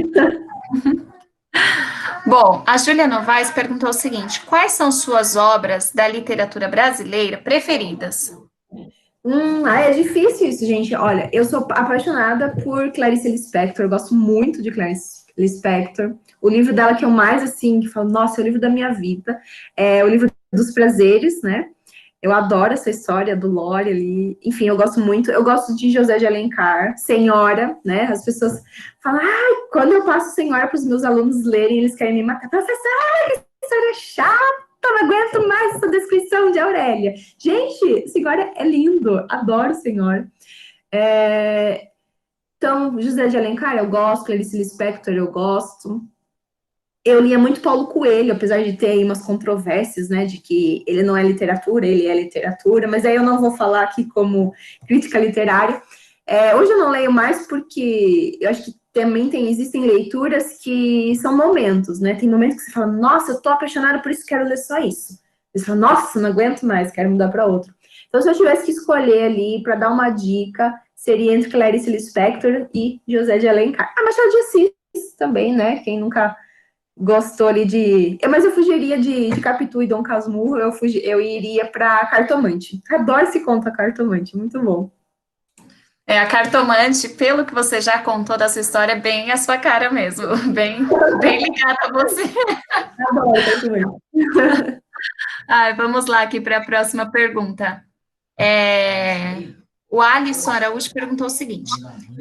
Bom, a Júlia Novaes perguntou o seguinte: quais são suas obras da literatura brasileira preferidas? É difícil isso, gente. Olha, eu sou apaixonada por Clarice Lispector, eu gosto muito de Clarice Lispector. O livro dela que eu mais, assim, que falo, nossa, é o livro da minha vida, é o livro dos prazeres, né? Eu adoro essa história do Lore ali. Enfim, eu gosto muito. Eu gosto de José de Alencar, Senhora, né? As pessoas falam, quando eu passo Senhora para os meus alunos lerem, eles querem me matar. Professora, que história chata, não aguento mais essa descrição de Aurélia. Gente, Senhora é lindo, adoro Senhora. Então, José de Alencar eu gosto, Clarice Lispector eu gosto. Eu lia muito Paulo Coelho, apesar de ter aí umas controvérsias, né, de que ele não é literatura, ele é literatura, mas aí eu não vou falar aqui como crítica literária. Hoje eu não leio mais porque eu acho que também existem leituras que são momentos, né? Tem momentos que você fala, nossa, eu tô apaixonada por isso, quero ler só isso. Você fala, nossa, não aguento mais, quero mudar para outro. Então, se eu tivesse que escolher ali para dar uma dica, seria entre Clarice Lispector e José de Alencar. Machado de Assis também, né? Quem nunca gostou ali de... Mas eu fugiria de Capitu e Dom Casmurro, eu iria para Cartomante. Adoro esse conto, a Cartomante, muito bom. A Cartomante, pelo que você já contou da sua história, bem a sua cara mesmo, bem ligada a você. Adoro Cartomante. Vamos lá aqui para a próxima pergunta. O Alisson Araújo perguntou o seguinte: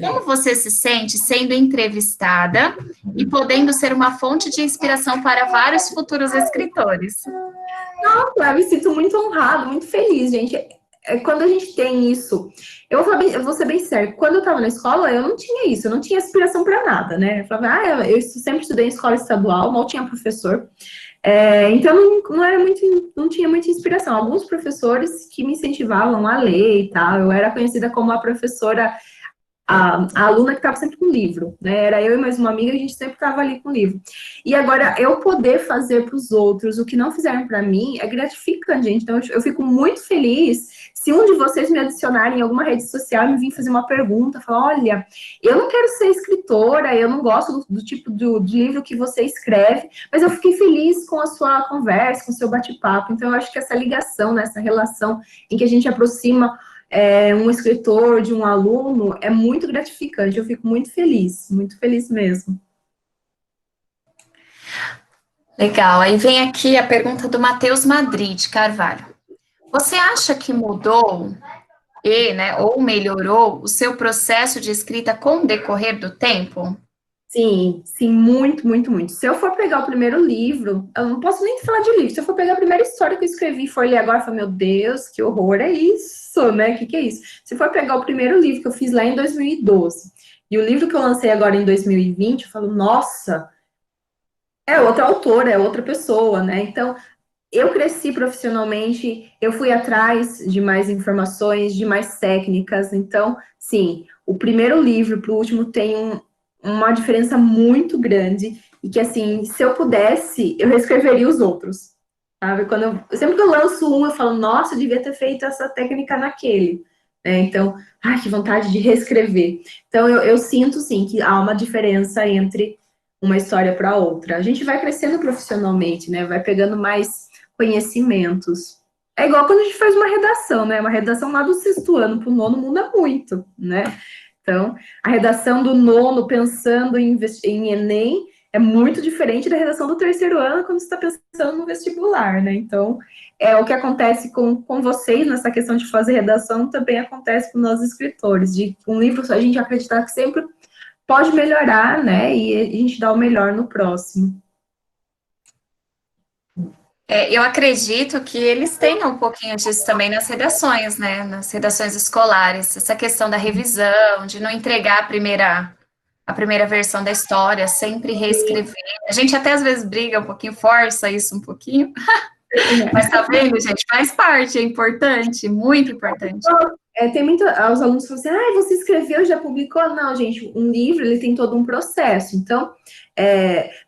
como você se sente sendo entrevistada e podendo ser uma fonte de inspiração para vários futuros escritores? Nossa, eu me sinto muito honrado, muito feliz, gente. Quando a gente tem isso, eu vou ser bem sério, quando eu estava na escola, eu não tinha isso, eu não tinha aspiração para nada, né? Eu falava, eu sempre estudei em escola estadual, mal tinha professor. Então não tinha muita inspiração. Alguns professores que me incentivavam a ler e tal. Eu era conhecida como a professora, a aluna que estava sempre com livro, né? Era eu e mais uma amiga, a gente sempre estava ali com livro. E agora, eu poder fazer para os outros o que não fizeram para mim é gratificante, gente. Então, eu fico muito feliz se um de vocês me adicionarem em alguma rede social e me vir fazer uma pergunta, falar, olha, eu não quero ser escritora, eu não gosto do tipo de livro que você escreve, mas eu fiquei feliz com a sua conversa, com o seu bate-papo. Então, eu acho que essa ligação, né, essa relação em que a gente aproxima um escritor de um aluno é muito gratificante, eu fico muito feliz mesmo. Legal, aí vem aqui a pergunta do Matheus Madrid de Carvalho. Você acha que mudou ou melhorou o seu processo de escrita com o decorrer do tempo? Sim, muito, muito, muito. Se eu for pegar o primeiro livro, eu não posso nem falar de livro, se eu for pegar a primeira história que eu escrevi e for ler agora, eu falo, meu Deus, que horror é isso, né? O que é isso? Se for pegar o primeiro livro que eu fiz lá em 2012, e o livro que eu lancei agora em 2020, eu falo, nossa, é outra autora, é outra pessoa, né? Então, eu cresci profissionalmente, eu fui atrás de mais informações, de mais técnicas. Então, sim, o primeiro livro para o último tem uma diferença muito grande. E que, assim, se eu pudesse, eu reescreveria os outros. Sabe? Sempre que eu lanço um, eu falo, nossa, eu devia ter feito essa técnica naquele. Então, que vontade de reescrever. Então, eu sinto, sim, que há uma diferença entre uma história para outra. A gente vai crescendo profissionalmente, né? Vai pegando mais conhecimentos. É igual quando a gente faz uma redação, né? Uma redação lá do 6º ano para o 9º muda muito, né? Então, a redação do 9º pensando em Enem é muito diferente da redação do 3º ano quando você está pensando no vestibular, né? Então, o que acontece com vocês nessa questão de fazer redação também acontece com nós escritores. De um livro, a gente acreditar que sempre pode melhorar, né? E a gente dá o melhor no próximo. Eu acredito que eles tenham um pouquinho disso também nas redações, né? Nas redações escolares. Essa questão da revisão, de não entregar a primeira versão da história, sempre reescrever. A gente até às vezes briga um pouquinho, força isso um pouquinho. Mas tá vendo, gente? Faz parte, é importante, muito importante. Tem os alunos falam assim, você escreveu, já publicou? Não, gente, um livro, ele tem todo um processo. Então,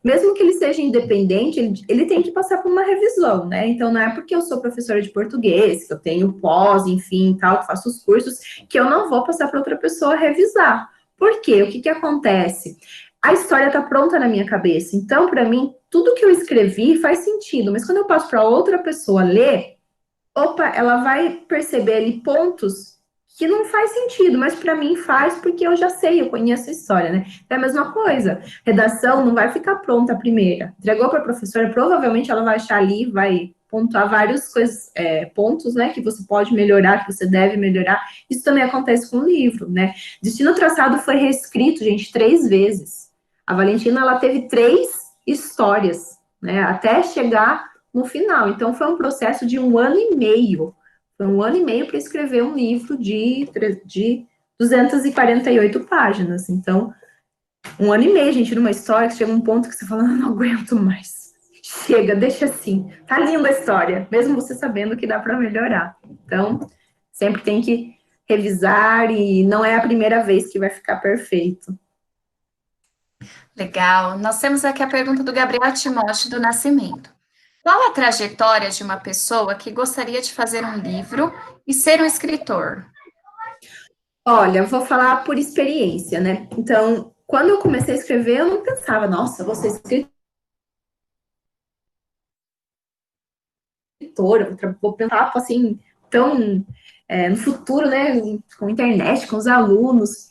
mesmo que ele seja independente, ele tem que passar por uma revisão, né? Então, não é porque eu sou professora de português, que eu tenho pós, enfim, tal, que faço os cursos, que eu não vou passar para outra pessoa revisar. Por quê? O que acontece? A história está pronta na minha cabeça. Então, para mim, tudo que eu escrevi faz sentido. Mas quando eu passo para outra pessoa ler, opa, ela vai perceber ali pontos que não faz sentido, mas para mim faz porque eu já sei, eu conheço a história, né? É a mesma coisa. Redação não vai ficar pronta a primeira. Entregou para a professora, provavelmente ela vai achar ali, vai pontuar várias coisas, pontos, né, que você pode melhorar, que você deve melhorar. Isso também acontece com o livro, né? Destino Traçado foi reescrito, gente, 3 vezes. A Valentina, ela teve 3 histórias, né, até chegar no final. Então, foi um processo de 1 ano e meio. Foi 1 ano e meio para escrever um livro de 248 páginas. Então, 1 ano e meio, gente, numa história que chega um ponto que você fala, não aguento mais. Chega, deixa assim. Tá linda a história, mesmo você sabendo que dá para melhorar. Então, sempre tem que revisar e não é a primeira vez que vai ficar perfeito. Legal. Nós temos aqui a pergunta do Gabriel Timóteo do Nascimento. Qual a trajetória de uma pessoa que gostaria de fazer um livro e ser um escritor? Olha, vou falar por experiência, né? Então, quando eu comecei a escrever, eu não pensava, nossa, vou ser escritora, vou pensar assim, tão no futuro, né? Com a internet, com os alunos.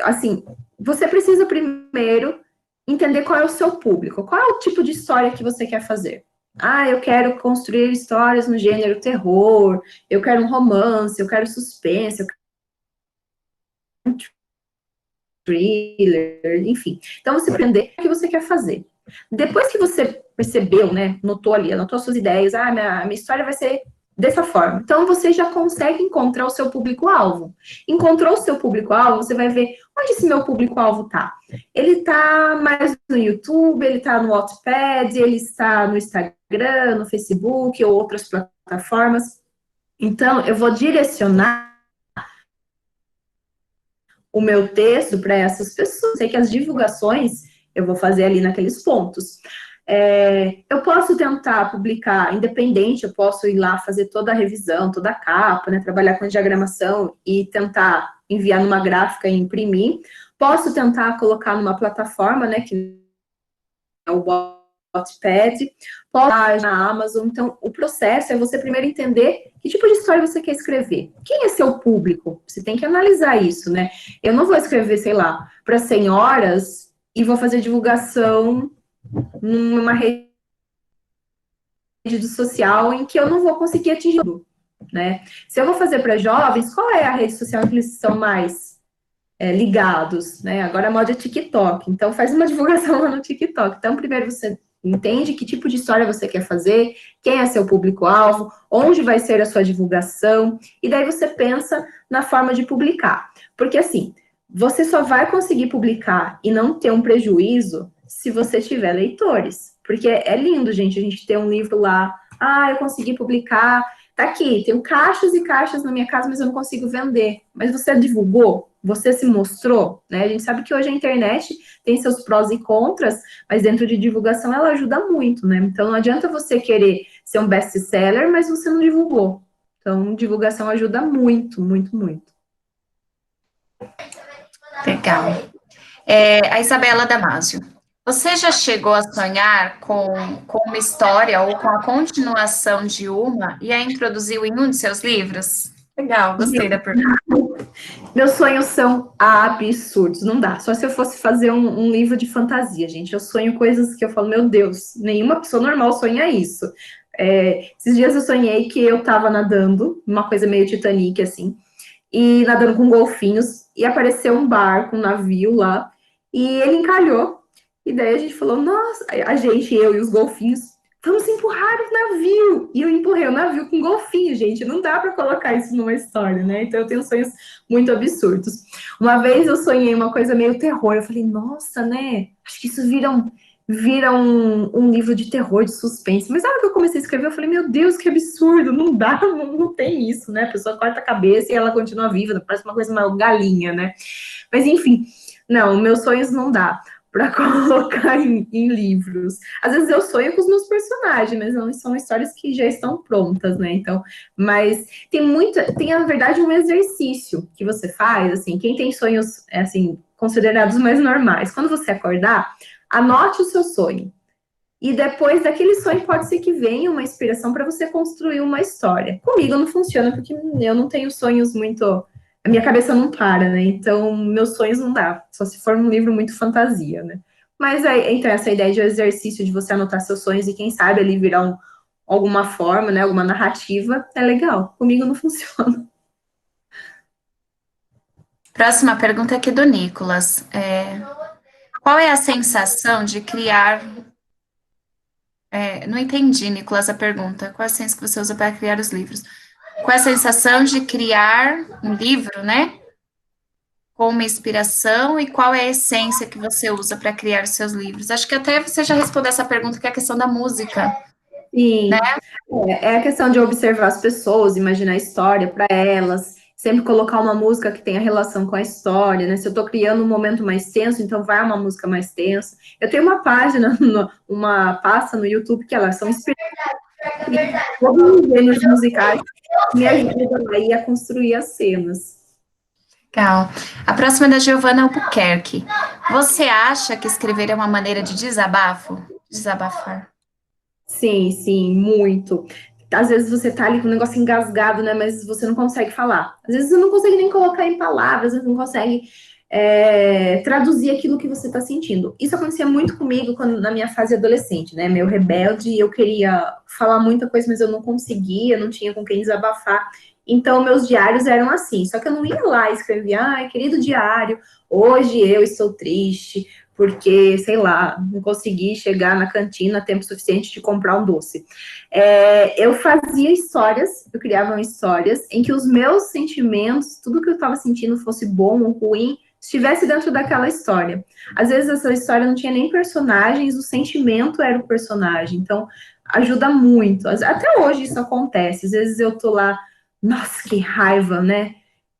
Assim, você precisa primeiro entender qual é o seu público, qual é o tipo de história que você quer fazer. Ah, eu quero construir histórias no gênero terror, eu quero um romance, eu quero suspense, eu quero um thriller, enfim. Então, você aprender o que você quer fazer. Depois que você percebeu, né, anotou suas ideias, minha história vai ser dessa forma. Então, você já consegue encontrar o seu público-alvo. Encontrou o seu público-alvo, você vai ver onde esse meu público-alvo tá. Ele tá mais no YouTube, ele tá no Wattpad, ele está no Instagram, no Facebook ou outras plataformas. Então, eu vou direcionar o meu texto para essas pessoas. Sei que as divulgações eu vou fazer ali naqueles pontos. Eu posso tentar publicar independente, eu posso ir lá fazer toda a revisão, toda a capa, né, trabalhar com diagramação e tentar enviar numa gráfica e imprimir. Posso tentar colocar numa plataforma, né, que é o Wattpad, pode na Amazon. Então, o processo é você primeiro entender que tipo de história você quer escrever. Quem é seu público? Você tem que analisar isso, né? Eu não vou escrever, sei lá, para senhoras e vou fazer divulgação numa rede social em que eu não vou conseguir atingir, né? Se eu vou fazer para jovens, qual é a rede social em que eles são mais ligados, né? Agora a moda é TikTok, então faz uma divulgação lá no TikTok. Então, primeiro você entende que tipo de história você quer fazer, quem é seu público-alvo, onde vai ser a sua divulgação, e daí você pensa na forma de publicar. Porque, assim, você só vai conseguir publicar e não ter um prejuízo se você tiver leitores. Porque é lindo, gente, a gente ter um livro lá, eu consegui publicar, tá aqui, tenho caixas e caixas na minha casa, mas eu não consigo vender. Mas você divulgou? Você se mostrou? Né? A gente sabe que hoje a internet tem seus prós e contras, mas dentro de divulgação ela ajuda muito, né? Então não adianta você querer ser um best-seller, mas você não divulgou. Então, divulgação ajuda muito, muito, muito. Legal. A Isabela Damasio. Você já chegou a sonhar com uma história ou com a continuação de uma e a introduziu em um de seus livros? Legal, gostei da pergunta. Meus sonhos são absurdos, não dá. Só se eu fosse fazer um livro de fantasia, gente. Eu sonho coisas que eu falo, meu Deus, nenhuma pessoa normal sonha isso. Esses dias eu sonhei que eu tava nadando, uma coisa meio Titanic, assim, e nadando com golfinhos, e apareceu um barco, um navio lá, e ele encalhou. E daí a gente falou, nossa, eu e os golfinhos, vamos empurrar o navio. E eu empurrei o navio com golfinho, gente. Não dá para colocar isso numa história, né? Então eu tenho sonhos muito absurdos. Uma vez eu sonhei uma coisa meio terror. Eu falei, nossa, né? Acho que isso vira um livro de terror, de suspense. Mas na hora que eu comecei a escrever, eu falei, meu Deus, que absurdo. Não dá, não tem isso, né? A pessoa corta a cabeça e ela continua viva. Parece uma coisa meio galinha, né? Mas enfim, não, meus sonhos não dá. O para colocar em livros. Às vezes eu sonho com os meus personagens, mas não são histórias que já estão prontas, né? Então, mas tem na verdade um exercício que você faz, assim, quem tem sonhos, assim, considerados mais normais. Quando você acordar, anote o seu sonho. E depois daquele sonho pode ser que venha uma inspiração para você construir uma história. Comigo não funciona porque eu não tenho sonhos muito, a minha cabeça não para, né? Então meus sonhos não dá, só se for um livro muito fantasia, né? Mas aí, então essa ideia de exercício de você anotar seus sonhos e quem sabe ali virar alguma forma, né? Alguma narrativa é legal. Comigo não funciona. Próxima pergunta aqui do Nicolas. Qual é a sensação de criar... não entendi, Nicolas, a pergunta. Qual é a sensação que você usa para criar os livros? Qual é a sensação de criar um livro, né? Com uma inspiração e qual é a essência que você usa para criar os seus livros? Acho que até você já respondeu essa pergunta, que é a questão da música. Sim, né? É a questão de observar as pessoas, imaginar a história para elas, sempre colocar uma música que tenha relação com a história, né? Se eu estou criando um momento mais tenso, então vai uma música mais tensa. Eu tenho uma página, uma pasta no YouTube que elas são inspiradas em todos os gêneros musicais que me ajudam aí a construir as cenas. Legal. A próxima é da Giovanna Albuquerque. Você acha que escrever é uma maneira de desabafo? Desabafar. Sim, muito. Às vezes você tá ali com um negócio engasgado, né? Mas você não consegue falar. Às vezes você não consegue nem colocar em palavras, você não consegue traduzir aquilo que você tá sentindo. Isso acontecia muito comigo na minha fase adolescente, né? Meio rebelde, eu queria falar muita coisa, mas eu não conseguia, não tinha com quem desabafar. Então, meus diários eram assim. Só que eu não ia lá e escrevia, ai, querido diário, hoje eu estou triste, porque, sei lá, não consegui chegar na cantina tempo suficiente de comprar um doce. Eu fazia histórias, eu criava histórias em que os meus sentimentos, tudo que eu estava sentindo, fosse bom ou ruim, estivesse dentro daquela história. Às vezes essa história não tinha nem personagens, o sentimento era o personagem. Então, ajuda muito. Até hoje isso acontece. Às vezes eu tô lá, nossa, que raiva, né?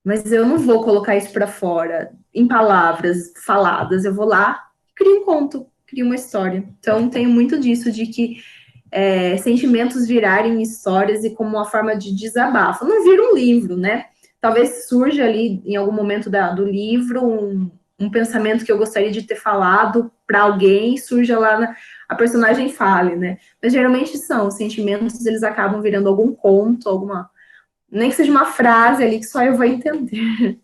Mas eu não vou colocar isso para fora, em palavras faladas. Eu vou lá, crio um conto, crio uma história. Então, tenho muito disso, de que sentimentos virarem histórias e como uma forma de desabafo. Não vira um livro, né? Talvez surja ali, em algum momento do livro, um pensamento que eu gostaria de ter falado para alguém, e surja lá, a personagem fale, né? Mas, geralmente, os sentimentos, eles acabam virando algum conto, nem que seja uma frase ali que só eu vou entender.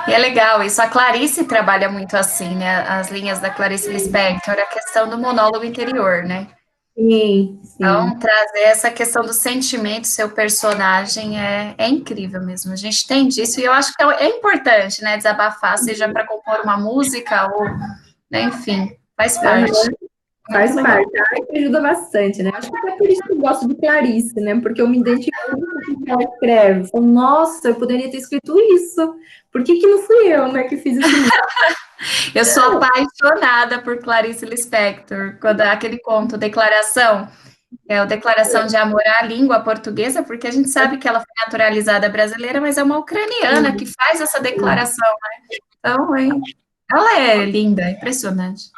E é legal isso. A Clarice trabalha muito assim, né? As linhas da Clarice Lispector, a questão do monólogo interior, né? Sim. Então, trazer essa questão do sentimento, seu personagem, é incrível mesmo. A gente tem disso, e eu acho que é importante, né? Desabafar, seja para compor uma música ou, né, enfim, faz parte. Faz parte, que ajuda bastante, né? Acho que até por isso que eu gosto de Clarice, né? Porque eu me identifico muito com o que ela escreve. Falo, nossa, eu poderia ter escrito isso. Por que não fui eu, né, que fiz esse livro? Eu sou apaixonada por Clarice Lispector, quando aquele conto, Declaração, a declaração de amor à língua portuguesa, porque a gente sabe que ela foi naturalizada brasileira, mas é uma ucraniana que faz essa declaração, né? Então, ela é linda, impressionante.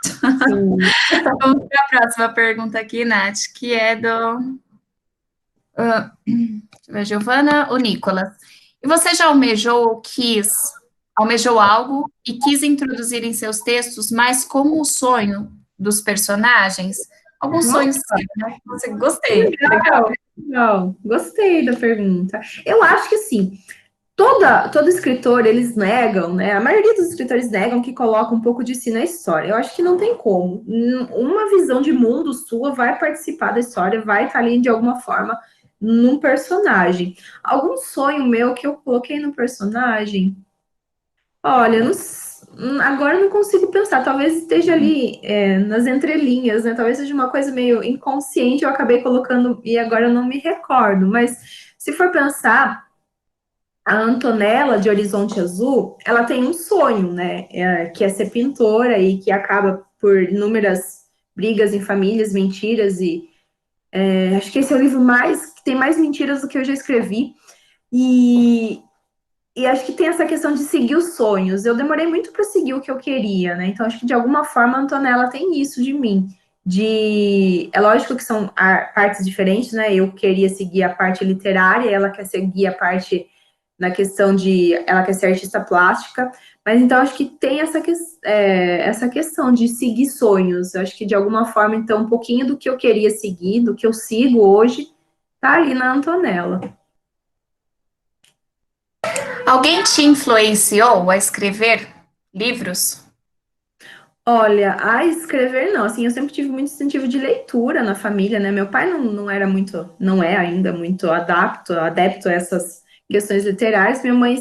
Vamos para a próxima pergunta aqui, Nath, que é do Giovana ou Nicolas. E você já almejou algo e quis introduzir em seus textos, mas como o sonho dos personagens? Alguns sonhos, né? Gostei. Legal. Gostei da pergunta. Eu acho que, assim, todo escritor, eles negam, né? A maioria dos escritores negam que coloca um pouco de si na história. Eu acho que não tem como. Uma visão de mundo sua vai participar da história, vai estar ali de alguma forma num personagem. Algum sonho meu que eu coloquei no personagem? Olha, agora eu não consigo pensar. Talvez esteja ali nas entrelinhas, né? Talvez seja uma coisa meio inconsciente, eu acabei colocando e agora eu não me recordo. Mas se for pensar, a Antonella de Horizonte Azul, ela tem um sonho, né? Que é ser pintora e que acaba por inúmeras brigas em famílias, mentiras e acho que esse é o livro que tem mais mentiras do que eu já escrevi. E E acho que tem essa questão de seguir os sonhos. Eu demorei muito para seguir o que eu queria, né? Então, acho que de alguma forma a Antonella tem isso de mim. É lógico que são partes diferentes, né? Eu queria seguir a parte literária, ela quer seguir a parte na questão de ela quer ser artista plástica, mas então acho que tem essa questão de seguir sonhos. Eu acho que de alguma forma, então, um pouquinho do que eu queria seguir, do que eu sigo hoje, tá ali na Antonella. Alguém te influenciou a escrever livros? Olha, a escrever não, assim, eu sempre tive muito incentivo de leitura na família, né? Meu pai não era muito, não é ainda muito adepto a essas questões literárias. Minha mãe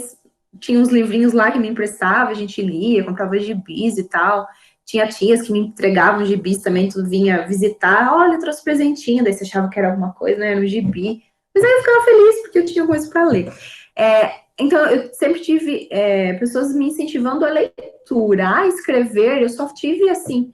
tinha uns livrinhos lá que me emprestava, a gente lia, comprava gibis e tal. Tinha tias que me entregavam gibis também, tudo vinha visitar. Olha, eu trouxe presentinho, daí você achava que era alguma coisa, né? Era um gibi. Mas aí eu ficava feliz porque eu tinha coisa para ler. Então, eu sempre tive pessoas me incentivando a leitura, a escrever. Eu só tive, assim,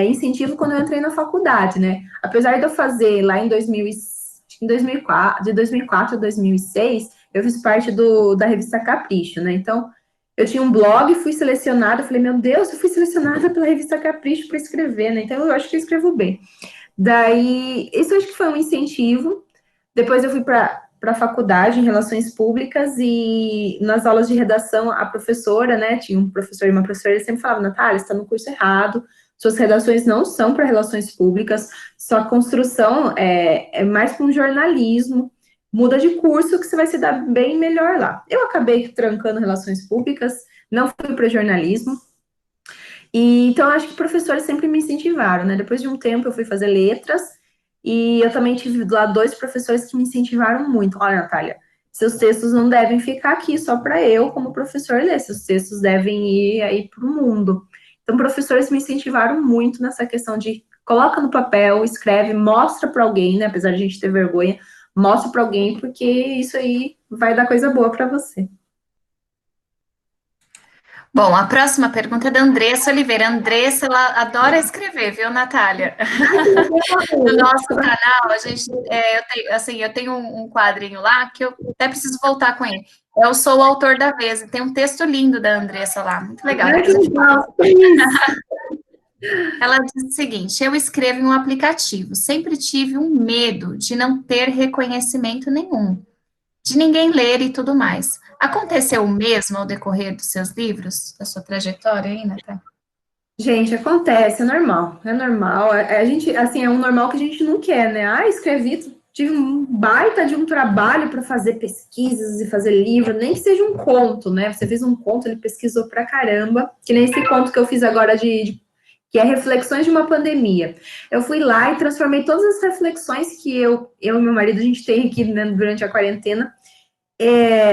incentivo quando eu entrei na faculdade, né? Apesar de eu fazer lá em 2004, de 2004 a 2006, eu fiz parte da revista Capricho, né? Então, eu tinha um blog, fui selecionada, falei, meu Deus, eu fui selecionada pela revista Capricho para escrever, né? Então, eu acho que eu escrevo bem. Daí, isso eu acho que foi um incentivo. Depois eu fui para a faculdade em Relações Públicas e nas aulas de redação a professora, né, tinha um professor e uma professora, ele sempre falava, Natália, você está no curso errado, suas redações não são para Relações Públicas, sua construção é mais para um jornalismo, muda de curso que você vai se dar bem melhor lá. Eu acabei trancando Relações Públicas, não fui para jornalismo, e então acho que professores sempre me incentivaram, né, depois de um tempo eu fui fazer letras, e eu também tive lá 2 professores que me incentivaram muito. Olha, Natália, seus textos não devem ficar aqui só para eu, como professor, ler. Seus textos devem ir aí para o mundo. Então, professores me incentivaram muito nessa questão de coloca no papel, escreve, mostra para alguém, né? Apesar de a gente ter vergonha, mostra para alguém, porque isso aí vai dar coisa boa para você. Bom, a próxima pergunta é da Andressa Oliveira. A Andressa, ela adora escrever, viu, Natália? No nosso canal, a gente, eu tenho um quadrinho lá que eu até preciso voltar com ele. Eu sou o autor da vez, e tem um texto lindo da Andressa lá, muito legal. Ai, que legal. Ela diz o seguinte: eu escrevo em um aplicativo, sempre tive um medo de não ter reconhecimento nenhum, de ninguém ler e tudo mais. Aconteceu o mesmo ao decorrer dos seus livros, da sua trajetória aí, Natália? Gente, acontece, é normal, é normal. A gente, assim, é um normal que a gente não quer, né? Ah, escrevi, tive um baita de um trabalho para fazer pesquisas e fazer livro, nem que seja um conto, né? Você fez um conto, ele pesquisou pra caramba, que nem esse conto que eu fiz agora que é Reflexões de uma Pandemia. Eu fui lá e transformei todas as reflexões que eu e meu marido, a gente tem aqui, né, durante a quarentena,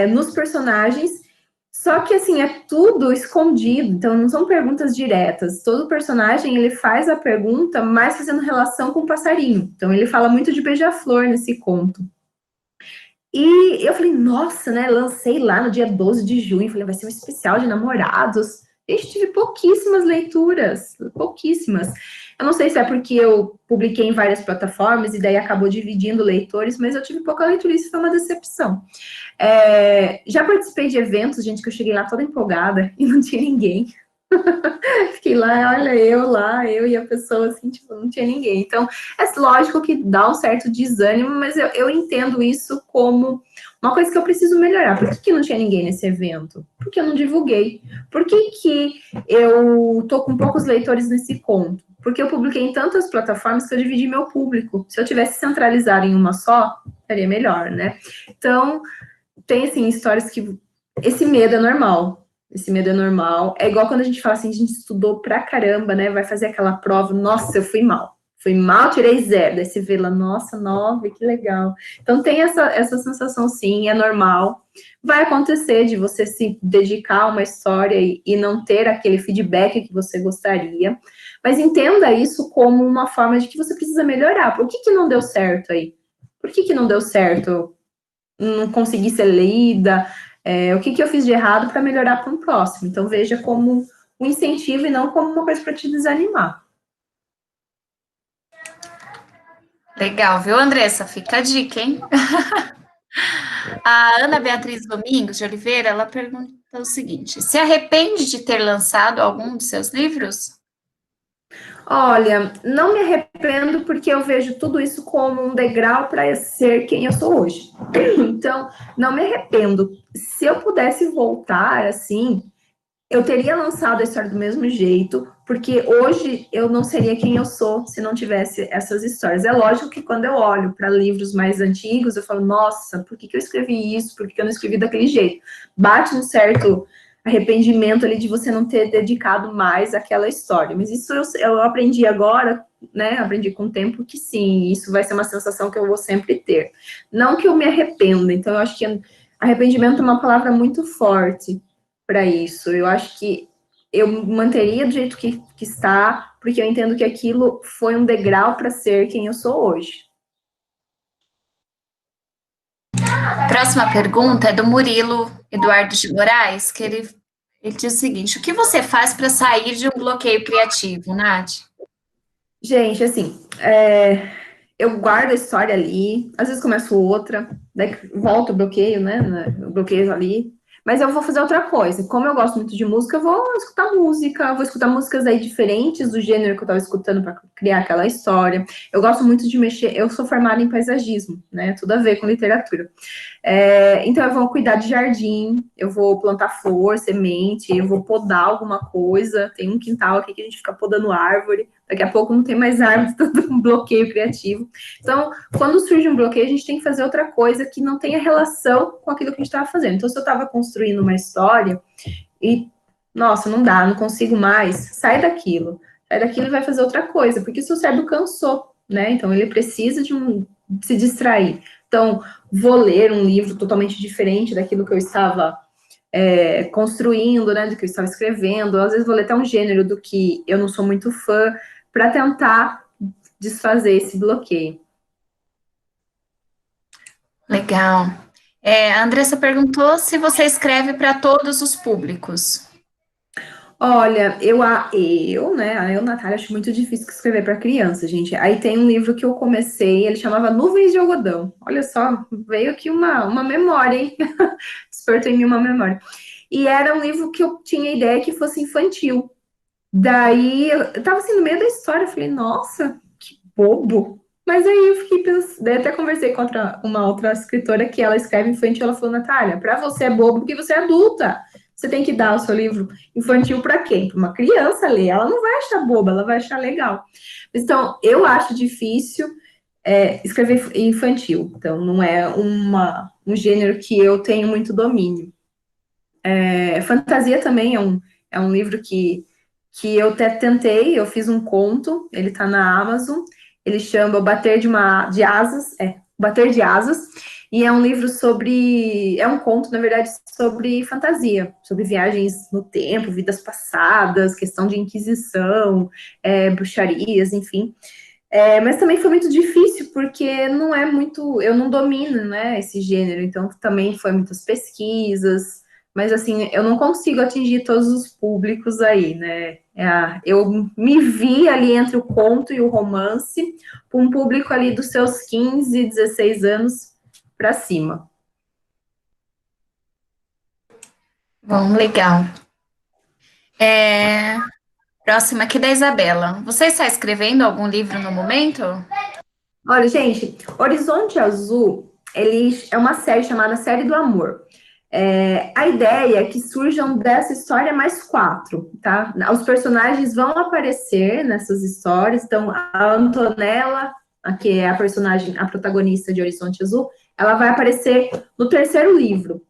nos personagens. Só que, assim, é tudo escondido, então não são perguntas diretas. Todo personagem, ele faz a pergunta mais fazendo relação com o passarinho. Então, ele fala muito de beija-flor nesse conto. E eu falei, nossa, né, lancei lá no dia 12 de junho, falei, vai ser um especial de namorados. Gente, tive pouquíssimas leituras, pouquíssimas. Eu não sei se é porque eu publiquei em várias plataformas e daí acabou dividindo leitores, mas eu tive pouca leitura e isso foi uma decepção. Já participei de eventos, gente, que eu cheguei lá toda empolgada e não tinha ninguém. Fiquei lá, olha, eu e a pessoa, assim, tipo, não tinha ninguém. Então, é lógico que dá um certo desânimo, mas eu entendo isso como uma coisa que eu preciso melhorar. Por que não tinha ninguém nesse evento? Porque eu não divulguei. Por que eu tô com poucos leitores nesse conto? Porque eu publiquei em tantas plataformas que eu dividi meu público. Se eu tivesse centralizado em uma só, seria melhor, né? Então, tem, assim, histórias que esse medo é normal. Esse medo é normal. É igual quando a gente fala assim, a gente estudou pra caramba, né? Vai fazer aquela prova, nossa, eu fui mal. Fui mal, tirei 0. Daí você vê lá, nossa, 9, que legal. Então tem essa sensação, sim, é normal. Vai acontecer de você se dedicar a uma história e não ter aquele feedback que você gostaria. Mas entenda isso como uma forma de que você precisa melhorar. Por que não deu certo aí? Por que não deu certo? Não consegui ser lida, o que eu fiz de errado para melhorar para um próximo. Então, veja como um incentivo e não como uma coisa para te desanimar. Legal, viu, Andressa? Fica a dica, hein? A Ana Beatriz Domingos de Oliveira, ela pergunta o seguinte: se arrepende de ter lançado algum dos seus livros? Olha, não me arrependo porque eu vejo tudo isso como um degrau para ser quem eu sou hoje. Então, não me arrependo. Se eu pudesse voltar assim, eu teria lançado a história do mesmo jeito, porque hoje eu não seria quem eu sou se não tivesse essas histórias. É lógico que quando eu olho para livros mais antigos, eu falo, nossa, por que eu escrevi isso? Por que eu não escrevi daquele jeito? Bate um certo arrependimento ali de você não ter dedicado mais àquela história. Mas isso eu aprendi agora, né? Aprendi com o tempo que sim, isso vai ser uma sensação que eu vou sempre ter. Não que eu me arrependa, então eu acho que arrependimento é uma palavra muito forte para isso. Eu acho que eu manteria do jeito que está, porque eu entendo que aquilo foi um degrau para ser quem eu sou hoje. Próxima pergunta é do Murilo Eduardo de Moraes, que ele diz o seguinte: o que você faz para sair de um bloqueio criativo, Nath? Gente, assim, eu guardo a história ali, às vezes começo outra, daí volta o bloqueio, né? O bloqueio ali. Mas eu vou fazer outra coisa. Como eu gosto muito de música, eu vou escutar música, vou escutar músicas aí diferentes do gênero que eu estava escutando para criar aquela história. Eu gosto muito de mexer, eu sou formada em paisagismo, né? Tudo a ver com literatura. Então eu vou cuidar de jardim, eu vou plantar flor, semente, eu vou podar alguma coisa. Tem um quintal aqui que a gente fica podando árvore. Daqui a pouco não tem mais árvore, todo um bloqueio criativo. Então, quando surge um bloqueio, a gente tem que fazer outra coisa que não tenha relação com aquilo que a gente estava fazendo. Então, se eu estava construindo uma história e, nossa, não dá, não consigo mais, sai daquilo. Sai daquilo e vai fazer outra coisa, porque o seu cérebro cansou, né? Então, ele precisa de se distrair. Então, vou ler um livro totalmente diferente daquilo que eu estava construindo, né? Do que eu estava escrevendo. Às vezes, vou ler até um gênero do que eu não sou muito fã, para tentar desfazer esse bloqueio. Legal. A Andressa perguntou se você escreve para todos os públicos. Olha, eu, Natália, acho muito difícil escrever para criança, gente. Aí tem um livro que eu comecei, ele chamava Nuvens de Algodão. Olha só, veio aqui uma memória, hein? Despertou em mim uma memória. E era um livro que eu tinha ideia que fosse infantil. Daí, eu tava assim, no meio da história, eu falei, nossa, que bobo. Mas aí eu fiquei pensando, daí até conversei com uma outra escritora que ela escreve infantil, ela falou, Natália, para você é bobo porque você é adulta. Você tem que dar o seu livro infantil para quem? Para uma criança ler. Ela não vai achar boba, ela vai achar legal. Então, eu acho difícil escrever infantil. Então, não é um gênero que eu tenho muito domínio. Fantasia também é um livro que eu até tentei, eu fiz um conto, ele tá na Amazon, ele chama Bater de Asas, e é um livro é um conto, na verdade, sobre fantasia, sobre viagens no tempo, vidas passadas, questão de inquisição, bruxarias, enfim. Mas também foi muito difícil, porque não é muito, eu não domino, né, esse gênero, então também foi muitas pesquisas, mas assim, eu não consigo atingir todos os públicos aí, né? Eu me vi ali entre o conto e o romance, para um público ali dos seus 15, 16 anos para cima. Bom, legal. Próxima aqui da Isabela. Você está escrevendo algum livro no momento? Olha, gente, Horizonte Azul, ele é uma série chamada Série do Amor. A ideia é que surjam dessa história mais 4, tá? Os personagens vão aparecer nessas histórias, então a Antonella, que é a personagem, a protagonista de Horizonte Azul, ela vai aparecer no terceiro livro,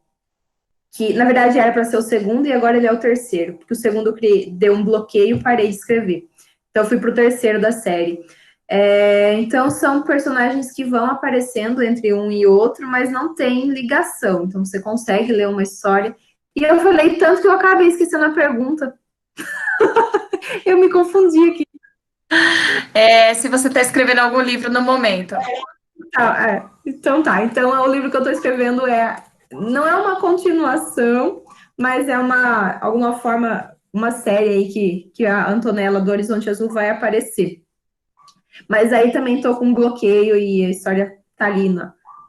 que na verdade era para ser o segundo e agora ele é o terceiro, porque o segundo deu um bloqueio e parei de escrever. Então eu fui para o terceiro da série. Então, são personagens que vão aparecendo entre um e outro, mas não tem ligação. Então, você consegue ler uma história. E eu falei tanto que eu acabei esquecendo a pergunta. Eu me confundi aqui. Se você está escrevendo algum livro no momento. Então tá. Então, o livro que eu estou escrevendo não é uma continuação, mas é alguma forma, uma série aí que a Antonella do Horizonte Azul vai aparecer. Mas aí também tô com um bloqueio e a história tá ali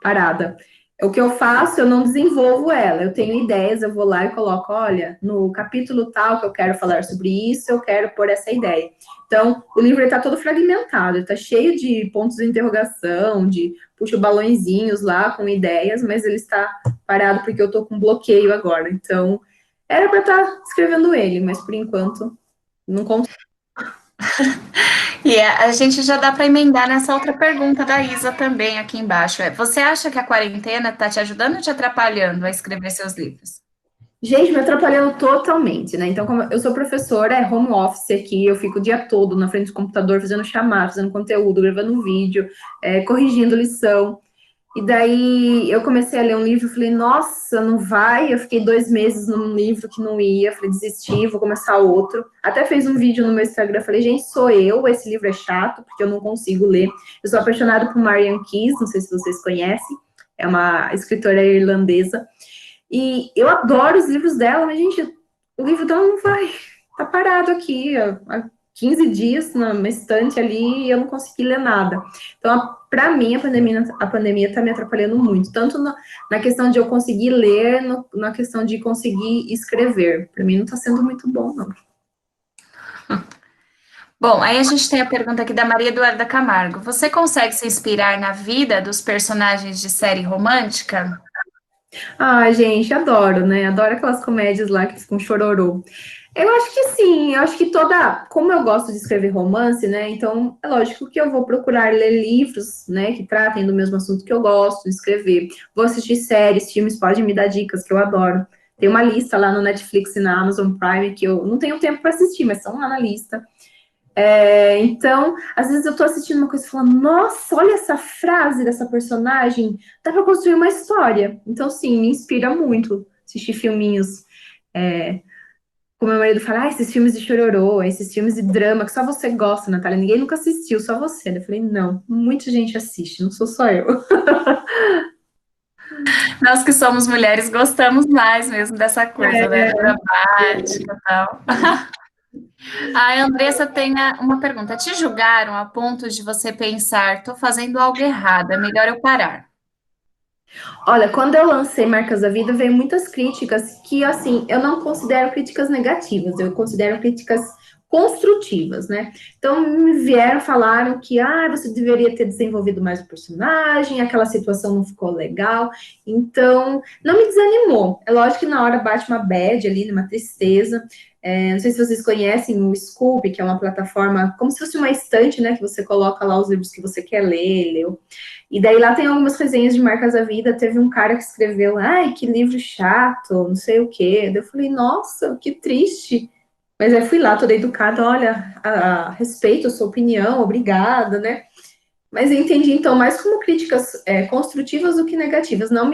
parada. O que eu faço, eu não desenvolvo ela. Eu tenho ideias, eu vou lá e coloco, olha, no capítulo tal que eu quero falar sobre isso, eu quero pôr essa ideia. Então, o livro está todo fragmentado, está cheio de pontos de interrogação, de puxo balõezinhos lá com ideias, mas ele está parado porque eu estou com bloqueio agora. Então, era para estar escrevendo ele, mas por enquanto não consigo. E a gente já dá para emendar nessa outra pergunta da Isa também aqui embaixo. Você acha que a quarentena está te ajudando ou te atrapalhando a escrever seus livros? Gente, me atrapalhando totalmente, né? Então, como eu sou professora, é home office aqui, eu fico o dia todo na frente do computador, fazendo chamada, fazendo conteúdo, gravando um vídeo, corrigindo lição. E daí eu comecei a ler um livro, falei, nossa, não vai. Eu fiquei 2 meses num livro que não ia, falei, desisti, vou começar outro. Até fez um vídeo no meu Instagram, falei, gente, sou eu, esse livro é chato, porque eu não consigo ler. Eu sou apaixonada por Marianne Keyes, não sei se vocês conhecem, é uma escritora irlandesa. E eu adoro os livros dela, mas, gente, o livro dela não vai. Tá parado aqui há 15 dias numa estante ali e eu não consegui ler nada. Então, para mim, a pandemia tá me atrapalhando muito. Tanto na questão de eu conseguir ler, na questão de conseguir escrever. Para mim, não tá sendo muito bom, não. Bom, aí a gente tem a pergunta aqui da Maria Eduarda Camargo. Você consegue se inspirar na vida dos personagens de série romântica? Ah, gente, adoro, né? Adoro aquelas comédias lá que ficam chororô. Eu acho que sim, eu acho que como eu gosto de escrever romance, né? Então, é lógico que eu vou procurar ler livros, né, que tratem do mesmo assunto que eu gosto de escrever. Vou assistir séries, filmes, podem me dar dicas que eu adoro. Tem uma lista lá no Netflix e na Amazon Prime que eu não tenho tempo para assistir, mas estão lá na lista. Então, às vezes eu tô assistindo uma coisa e falando, nossa, olha essa frase dessa personagem, dá para construir uma história. Então, sim, me inspira muito assistir filminhos. Como meu marido fala, esses filmes de chororô, esses filmes de drama, que só você gosta, Natália. Ninguém nunca assistiu, só você. Eu falei, não, muita gente assiste, não sou só eu. Nós que somos mulheres gostamos mais mesmo dessa coisa, né? Dramática e tal. A Andressa tem uma pergunta. Te julgaram a ponto de você pensar, estou fazendo algo errado, é melhor eu parar? Olha, quando eu lancei Marcas da Vida, veio muitas críticas que, assim, eu não considero críticas negativas, eu considero críticas construtivas, né? Então, me vieram, falaram que, você deveria ter desenvolvido mais o personagem, aquela situação não ficou legal. Então, não me desanimou. É lógico que na hora bate uma bad ali, uma tristeza. Não sei se vocês conhecem o Scoop, que é uma plataforma, como se fosse uma estante, né? Que você coloca lá os livros que você quer ler, leu. E daí lá tem algumas resenhas de Marcas da Vida. Teve um cara que escreveu, ai, que livro chato, não sei o quê. Daí eu falei, nossa, que triste. Mas aí fui lá, toda educada, olha, respeito a sua opinião, obrigada, né? Mas eu entendi, então, mais como críticas construtivas do que negativas. Não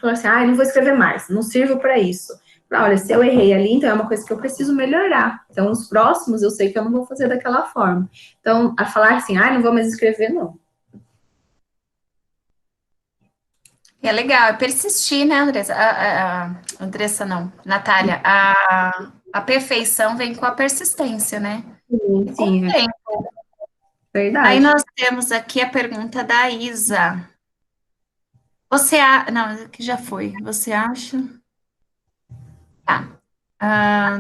falar assim, não vou escrever mais, não sirvo para isso. Olha, se eu errei ali, então é uma coisa que eu preciso melhorar. Então, os próximos eu sei que eu não vou fazer daquela forma. Então, a falar assim, não vou mais escrever, não. É legal, é persistir, né, Andressa? Andressa não, Natália, a perfeição vem com a persistência, né? Sim, Com o tempo. Verdade. Aí nós temos aqui a pergunta da Isa. Não, aqui já foi. Você acha? Tá.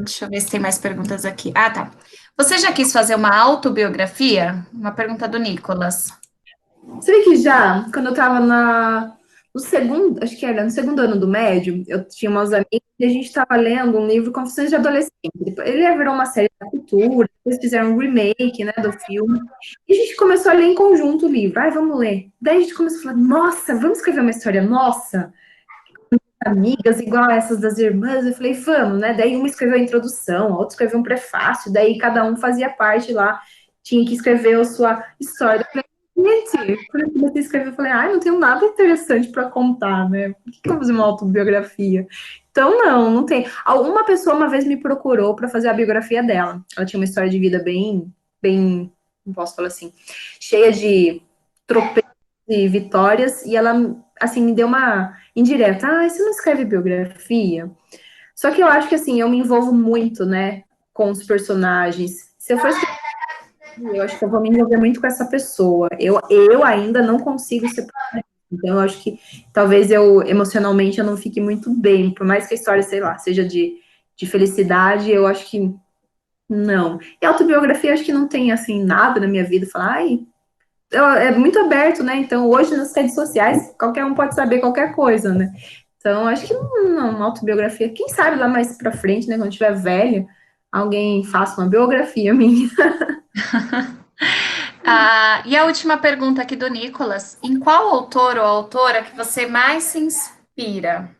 Deixa eu ver se tem mais perguntas aqui. Tá. Você já quis fazer uma autobiografia? Uma pergunta do Nicolas. Você vê que já, quando eu tava no segundo, acho que era no segundo ano do médio, eu tinha umas amigas e a gente estava lendo um livro, Confissões de Adolescente. Ele virou uma série da cultura, depois fizeram um remake, né, do filme. E a gente começou a ler em conjunto o livro. Vamos ler. Daí a gente começou a falar, nossa, vamos escrever uma história nossa? Amigas, igual essas das irmãs. Eu falei, vamos, né? Daí uma escreveu a introdução, a outra escreveu um prefácio, daí cada um fazia parte lá, tinha que escrever a sua história. Eu falei, gente, quando eu comecei a escrever, eu falei, não tenho nada interessante para contar, né? Por que eu vou fazer uma autobiografia? Então, não tem. Uma pessoa uma vez me procurou para fazer a biografia dela. Ela tinha uma história de vida bem, não posso falar assim, cheia de tropeços e vitórias, e ela, assim, me deu uma indireta. Você não escreve biografia? Só que eu acho que, assim, eu me envolvo muito, né, com os personagens. Se eu for escrever, eu acho que eu vou me envolver muito com essa pessoa. Eu ainda não consigo ser protagonista. Então, eu acho que talvez eu, emocionalmente, eu não fique muito bem, por mais que a história, sei lá, seja de felicidade, eu acho que não. E autobiografia, acho que não tem, assim, nada na minha vida, falar, ai, é muito aberto, né? Então, hoje nas redes sociais, qualquer um pode saber qualquer coisa, né? Então, acho que não, uma autobiografia, quem sabe lá mais pra frente, né, quando tiver velho, alguém faça uma biografia minha. E a última pergunta aqui do Nicolas: em qual autor ou autora que você mais se inspira?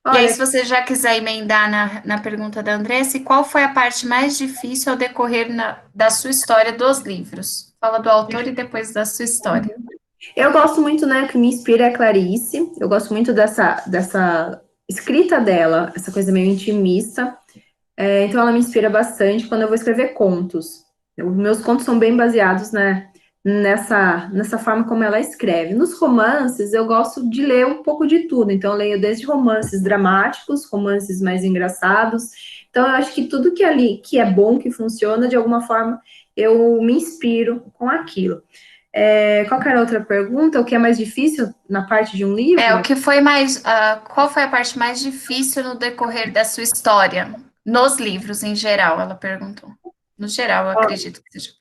E aí, se Olha, você já quiser emendar na pergunta da Andressa, e qual foi a parte mais difícil ao decorrer da sua história dos livros? Fala do autor e depois da sua história. eu gosto muito, né, o que me inspira é a Clarice, eu gosto muito dessa escrita dela, essa coisa meio intimista. Então ela me inspira bastante quando eu vou escrever contos. Meus contos são bem baseados, né, nessa forma como ela escreve. Nos romances, eu gosto de ler um pouco de tudo. Então, eu leio desde romances dramáticos, romances mais engraçados. Então, eu acho que tudo que ali que é bom, que funciona, de alguma forma, eu me inspiro com aquilo. Qual que era a outra pergunta? O que é mais difícil na parte de um livro? O que foi qual foi a parte mais difícil no decorrer da sua história? Nos livros, em geral, ela perguntou. No geral, eu acredito que seja.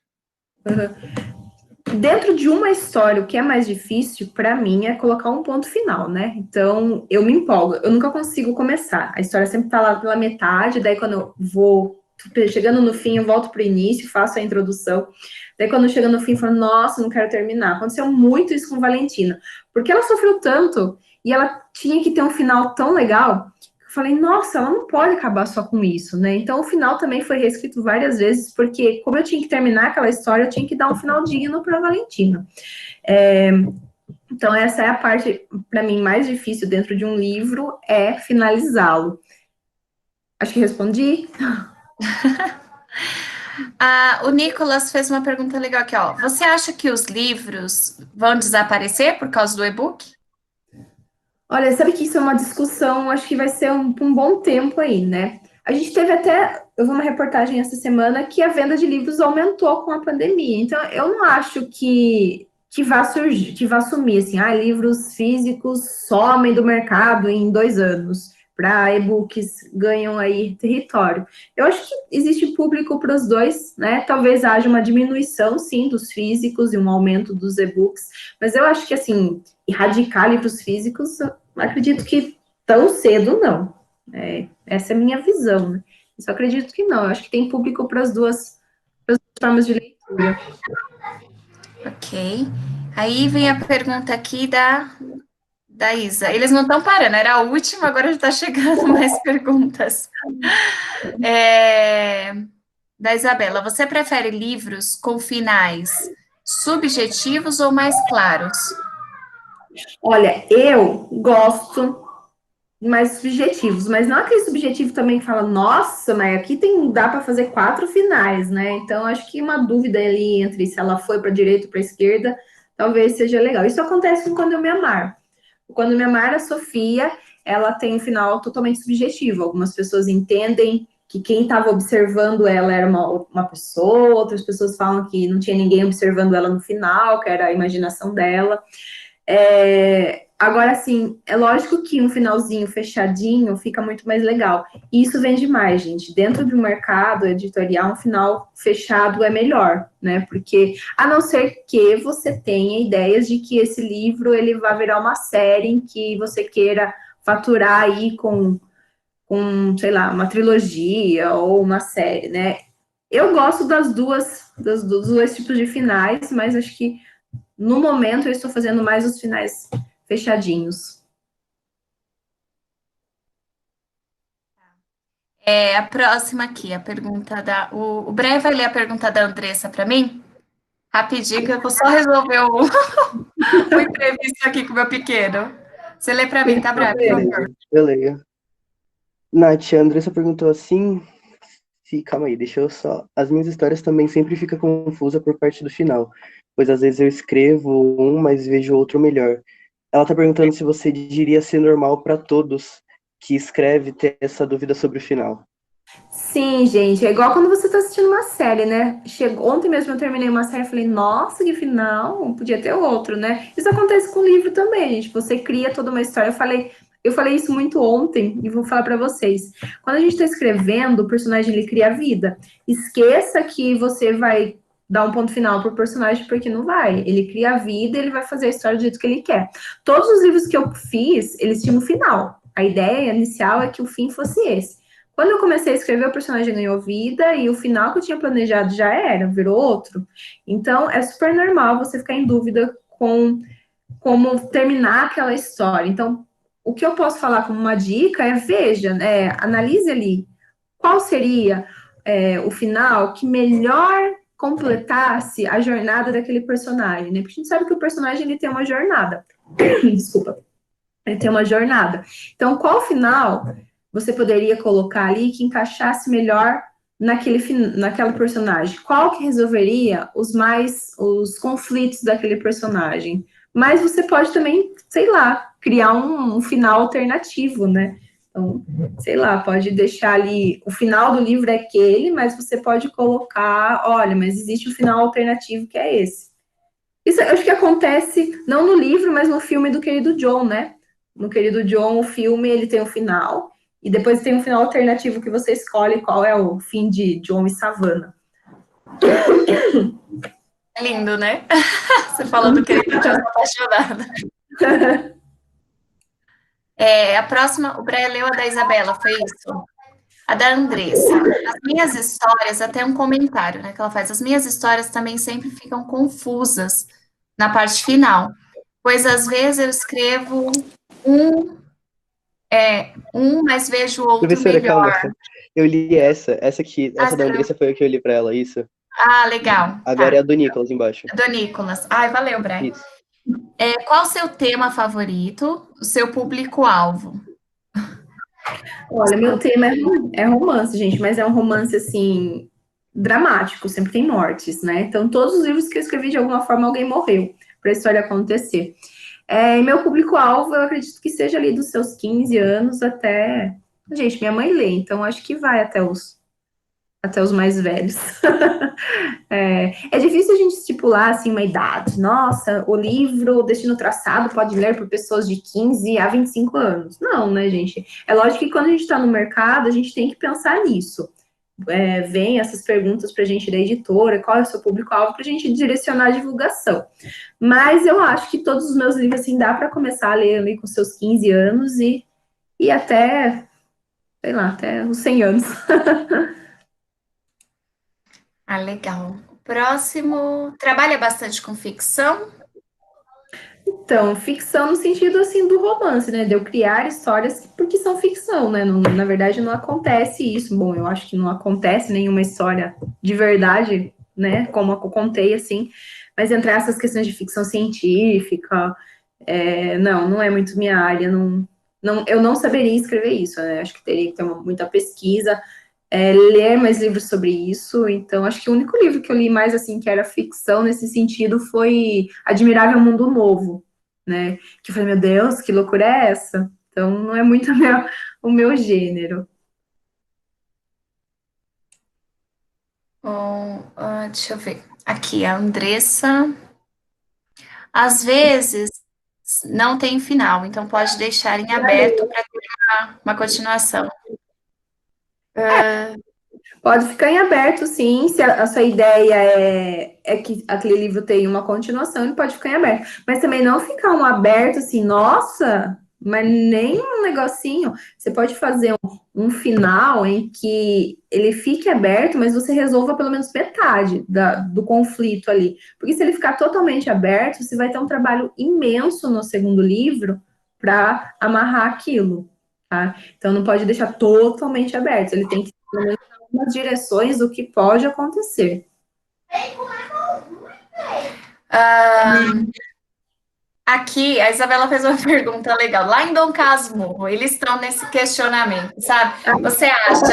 Dentro de uma história, o que é mais difícil para mim é colocar um ponto final, né? Então, eu me empolgo, eu nunca consigo começar. A história sempre tá lá pela metade, daí quando eu vou chegando no fim, eu volto pro início, faço a introdução. Daí quando chega no fim, eu falo, nossa, não quero terminar. Aconteceu muito isso com Valentina, porque ela sofreu tanto e ela tinha que ter um final tão legal. Eu falei, nossa, ela não pode acabar só com isso, né? Então o final também foi reescrito várias vezes, porque como eu tinha que terminar aquela história, eu tinha que dar um final digno para Valentina. Então essa é a parte, para mim, mais difícil dentro de um livro, é finalizá-lo. Acho que respondi. O Nicolas fez uma pergunta legal aqui, ó. Você acha que os livros vão desaparecer por causa do e-book? Olha, sabe que isso é uma discussão, acho que vai ser um bom tempo aí, né? A gente teve até, eu vi uma reportagem essa semana que a venda de livros aumentou com a pandemia. Então, eu não acho que vá surgir, que vá sumir, assim, livros físicos somem do mercado em 2 anos, para e-books ganham aí território. Eu acho que existe público para os dois, né? Talvez haja uma diminuição, sim, dos físicos e um aumento dos e-books, mas eu acho que, assim, erradicar livros físicos, acredito que tão cedo não. Essa é a minha visão, né? Eu só acredito que não. Eu acho que tem público para as duas formas de leitura. Ok. Aí vem a pergunta aqui da Isa. Eles não estão parando, era a última, agora já está chegando mais perguntas. Da Isabela, você prefere livros com finais subjetivos ou mais claros? Olha, eu gosto mais subjetivos, mas não aquele subjetivo também que fala, nossa, mas aqui dá para fazer 4 finais, né? Então, acho que uma dúvida ali entre se ela foi para a direita ou para a esquerda, talvez seja legal. Isso acontece com Quando Eu Me Amar. Quando Eu Me Amar, a Sofia, ela tem um final totalmente subjetivo. Algumas pessoas entendem que quem estava observando ela era uma pessoa, outras pessoas falam que não tinha ninguém observando ela no final, que era a imaginação dela. Agora, assim, é lógico que um finalzinho fechadinho fica muito mais legal. E isso vende mais, gente. Dentro do mercado editorial, um final fechado é melhor, né? Porque, a não ser que você tenha ideias de que esse livro ele vai virar uma série em que você queira faturar aí com sei lá, uma trilogia ou uma série, né? Eu gosto dos dois tipos de finais, mas acho que no momento eu estou fazendo mais os finais fechadinhos. A próxima aqui, a pergunta o Bré vai ler a pergunta da Andressa para mim? Rapidinho, que eu vou só resolver o imprevisto aqui com o meu pequeno. Você lê para mim, tá, Bré, por favor? Eu leio. Nath, a Andressa perguntou assim. Calma aí, deixa eu só. As minhas histórias também sempre ficam confusas por parte do final, pois às vezes eu escrevo mas vejo outro melhor. Ela tá perguntando se você diria ser normal para todos que escreve ter essa dúvida sobre o final. Sim, gente, é igual quando você tá assistindo uma série, né? Ontem mesmo eu terminei uma série e falei, nossa, que final, podia ter outro, né? Isso acontece com o livro também, gente. Você cria toda uma história. Eu falei isso muito ontem e vou falar pra vocês. Quando a gente tá escrevendo, o personagem ele cria vida. Esqueça que você vai dar um ponto final pro personagem, porque não vai. Ele cria a vida, ele vai fazer a história do jeito que ele quer. Todos os livros que eu fiz, eles tinham um final. A ideia inicial é que o fim fosse esse. Quando eu comecei a escrever, o personagem ganhou vida e o final que eu tinha planejado já era, virou outro. Então, é super normal você ficar em dúvida com como terminar aquela história. Então, o que eu posso falar como uma dica é, veja, analise ali qual seria o final que melhor completasse a jornada daquele personagem, né? Porque a gente sabe que o personagem ele tem uma jornada. Desculpa. Ele tem uma jornada. Então, qual final você poderia colocar ali que encaixasse melhor naquela personagem? Qual que resolveria os conflitos daquele personagem? Mas você pode também, sei lá, criar um final alternativo, né? Então, sei lá, pode deixar ali, o final do livro é aquele, mas você pode colocar, olha, mas existe um final alternativo que é esse. Isso eu acho que acontece não no livro, mas no filme do Querido John, né? No Querido John, o filme ele tem um final e depois tem um final alternativo que você escolhe qual é o fim de John e Savannah. É lindo, né? Você falou do querido John, sou apaixonada. A próxima, o Brian leu a da Isabela, foi isso? A da Andressa. As minhas histórias, até um comentário, né, que ela faz. As minhas histórias também sempre ficam confusas na parte final, pois às vezes eu escrevo um, mas vejo o outro Professora, calma. melhor. Eu li essa aqui, essa da você leu? Andressa foi a que eu li pra ela, isso. Legal. Agora é Tá. a do Nicolas embaixo. Do Nicolas. Ai, valeu, Brian. Isso. Qual o seu tema favorito? O seu público-alvo? Olha, meu tema é romance, gente, mas é um romance assim dramático, sempre tem mortes, né? Então, todos os livros que eu escrevi, de alguma forma, alguém morreu para a história acontecer. E meu público-alvo, eu acredito que seja ali dos seus 15 anos até. Gente, minha mãe lê, então acho que vai até os mais velhos. É difícil a gente estipular assim uma idade. Nossa, o livro Destino Traçado pode ler por pessoas de 15 a 25 anos. Não, né, gente? É lógico que quando a gente está no mercado, a gente tem que pensar nisso. Vem essas perguntas para a gente da editora, qual é o seu público-alvo, para a gente direcionar a divulgação. Mas eu acho que todos os meus livros, assim, dá para começar a ler ali com seus 15 anos e até, sei lá, até os 100 anos. Legal. O próximo, trabalha bastante com ficção? Então, ficção no sentido, assim, do romance, né? De eu criar histórias porque são ficção, né? Não, na verdade, não acontece isso. Bom, eu acho que não acontece nenhuma história de verdade, né? Como eu contei, assim. Mas entrar essas questões de ficção científica, não é muito minha área. Eu não saberia escrever isso, né? Acho que teria que ter muita pesquisa, ler mais livros sobre isso. Então, acho que o único livro que eu li mais, assim, que era ficção nesse sentido foi Admirável Mundo Novo, né? Que eu falei, meu Deus, que loucura é essa? Então, não é muito o meu gênero. Bom, deixa eu ver. Aqui, a Andressa. Às vezes, não tem final, então pode deixar em aberto para ter uma continuação. Pode ficar em aberto, sim. Se a sua ideia é que aquele livro tenha uma continuação, ele pode ficar em aberto. Mas também não ficar um aberto assim, nossa, mas nem um negocinho. Você pode fazer um final em que ele fique aberto, mas você resolva pelo menos metade do conflito ali. Porque se ele ficar totalmente aberto, você vai ter um trabalho imenso no segundo livro para amarrar aquilo, tá? Então não pode deixar totalmente aberto. Ele tem que algumas direções do que pode acontecer. Aqui, a Isabela fez uma pergunta legal. Lá em Dom Casmurro, eles estão nesse questionamento, sabe? Você acha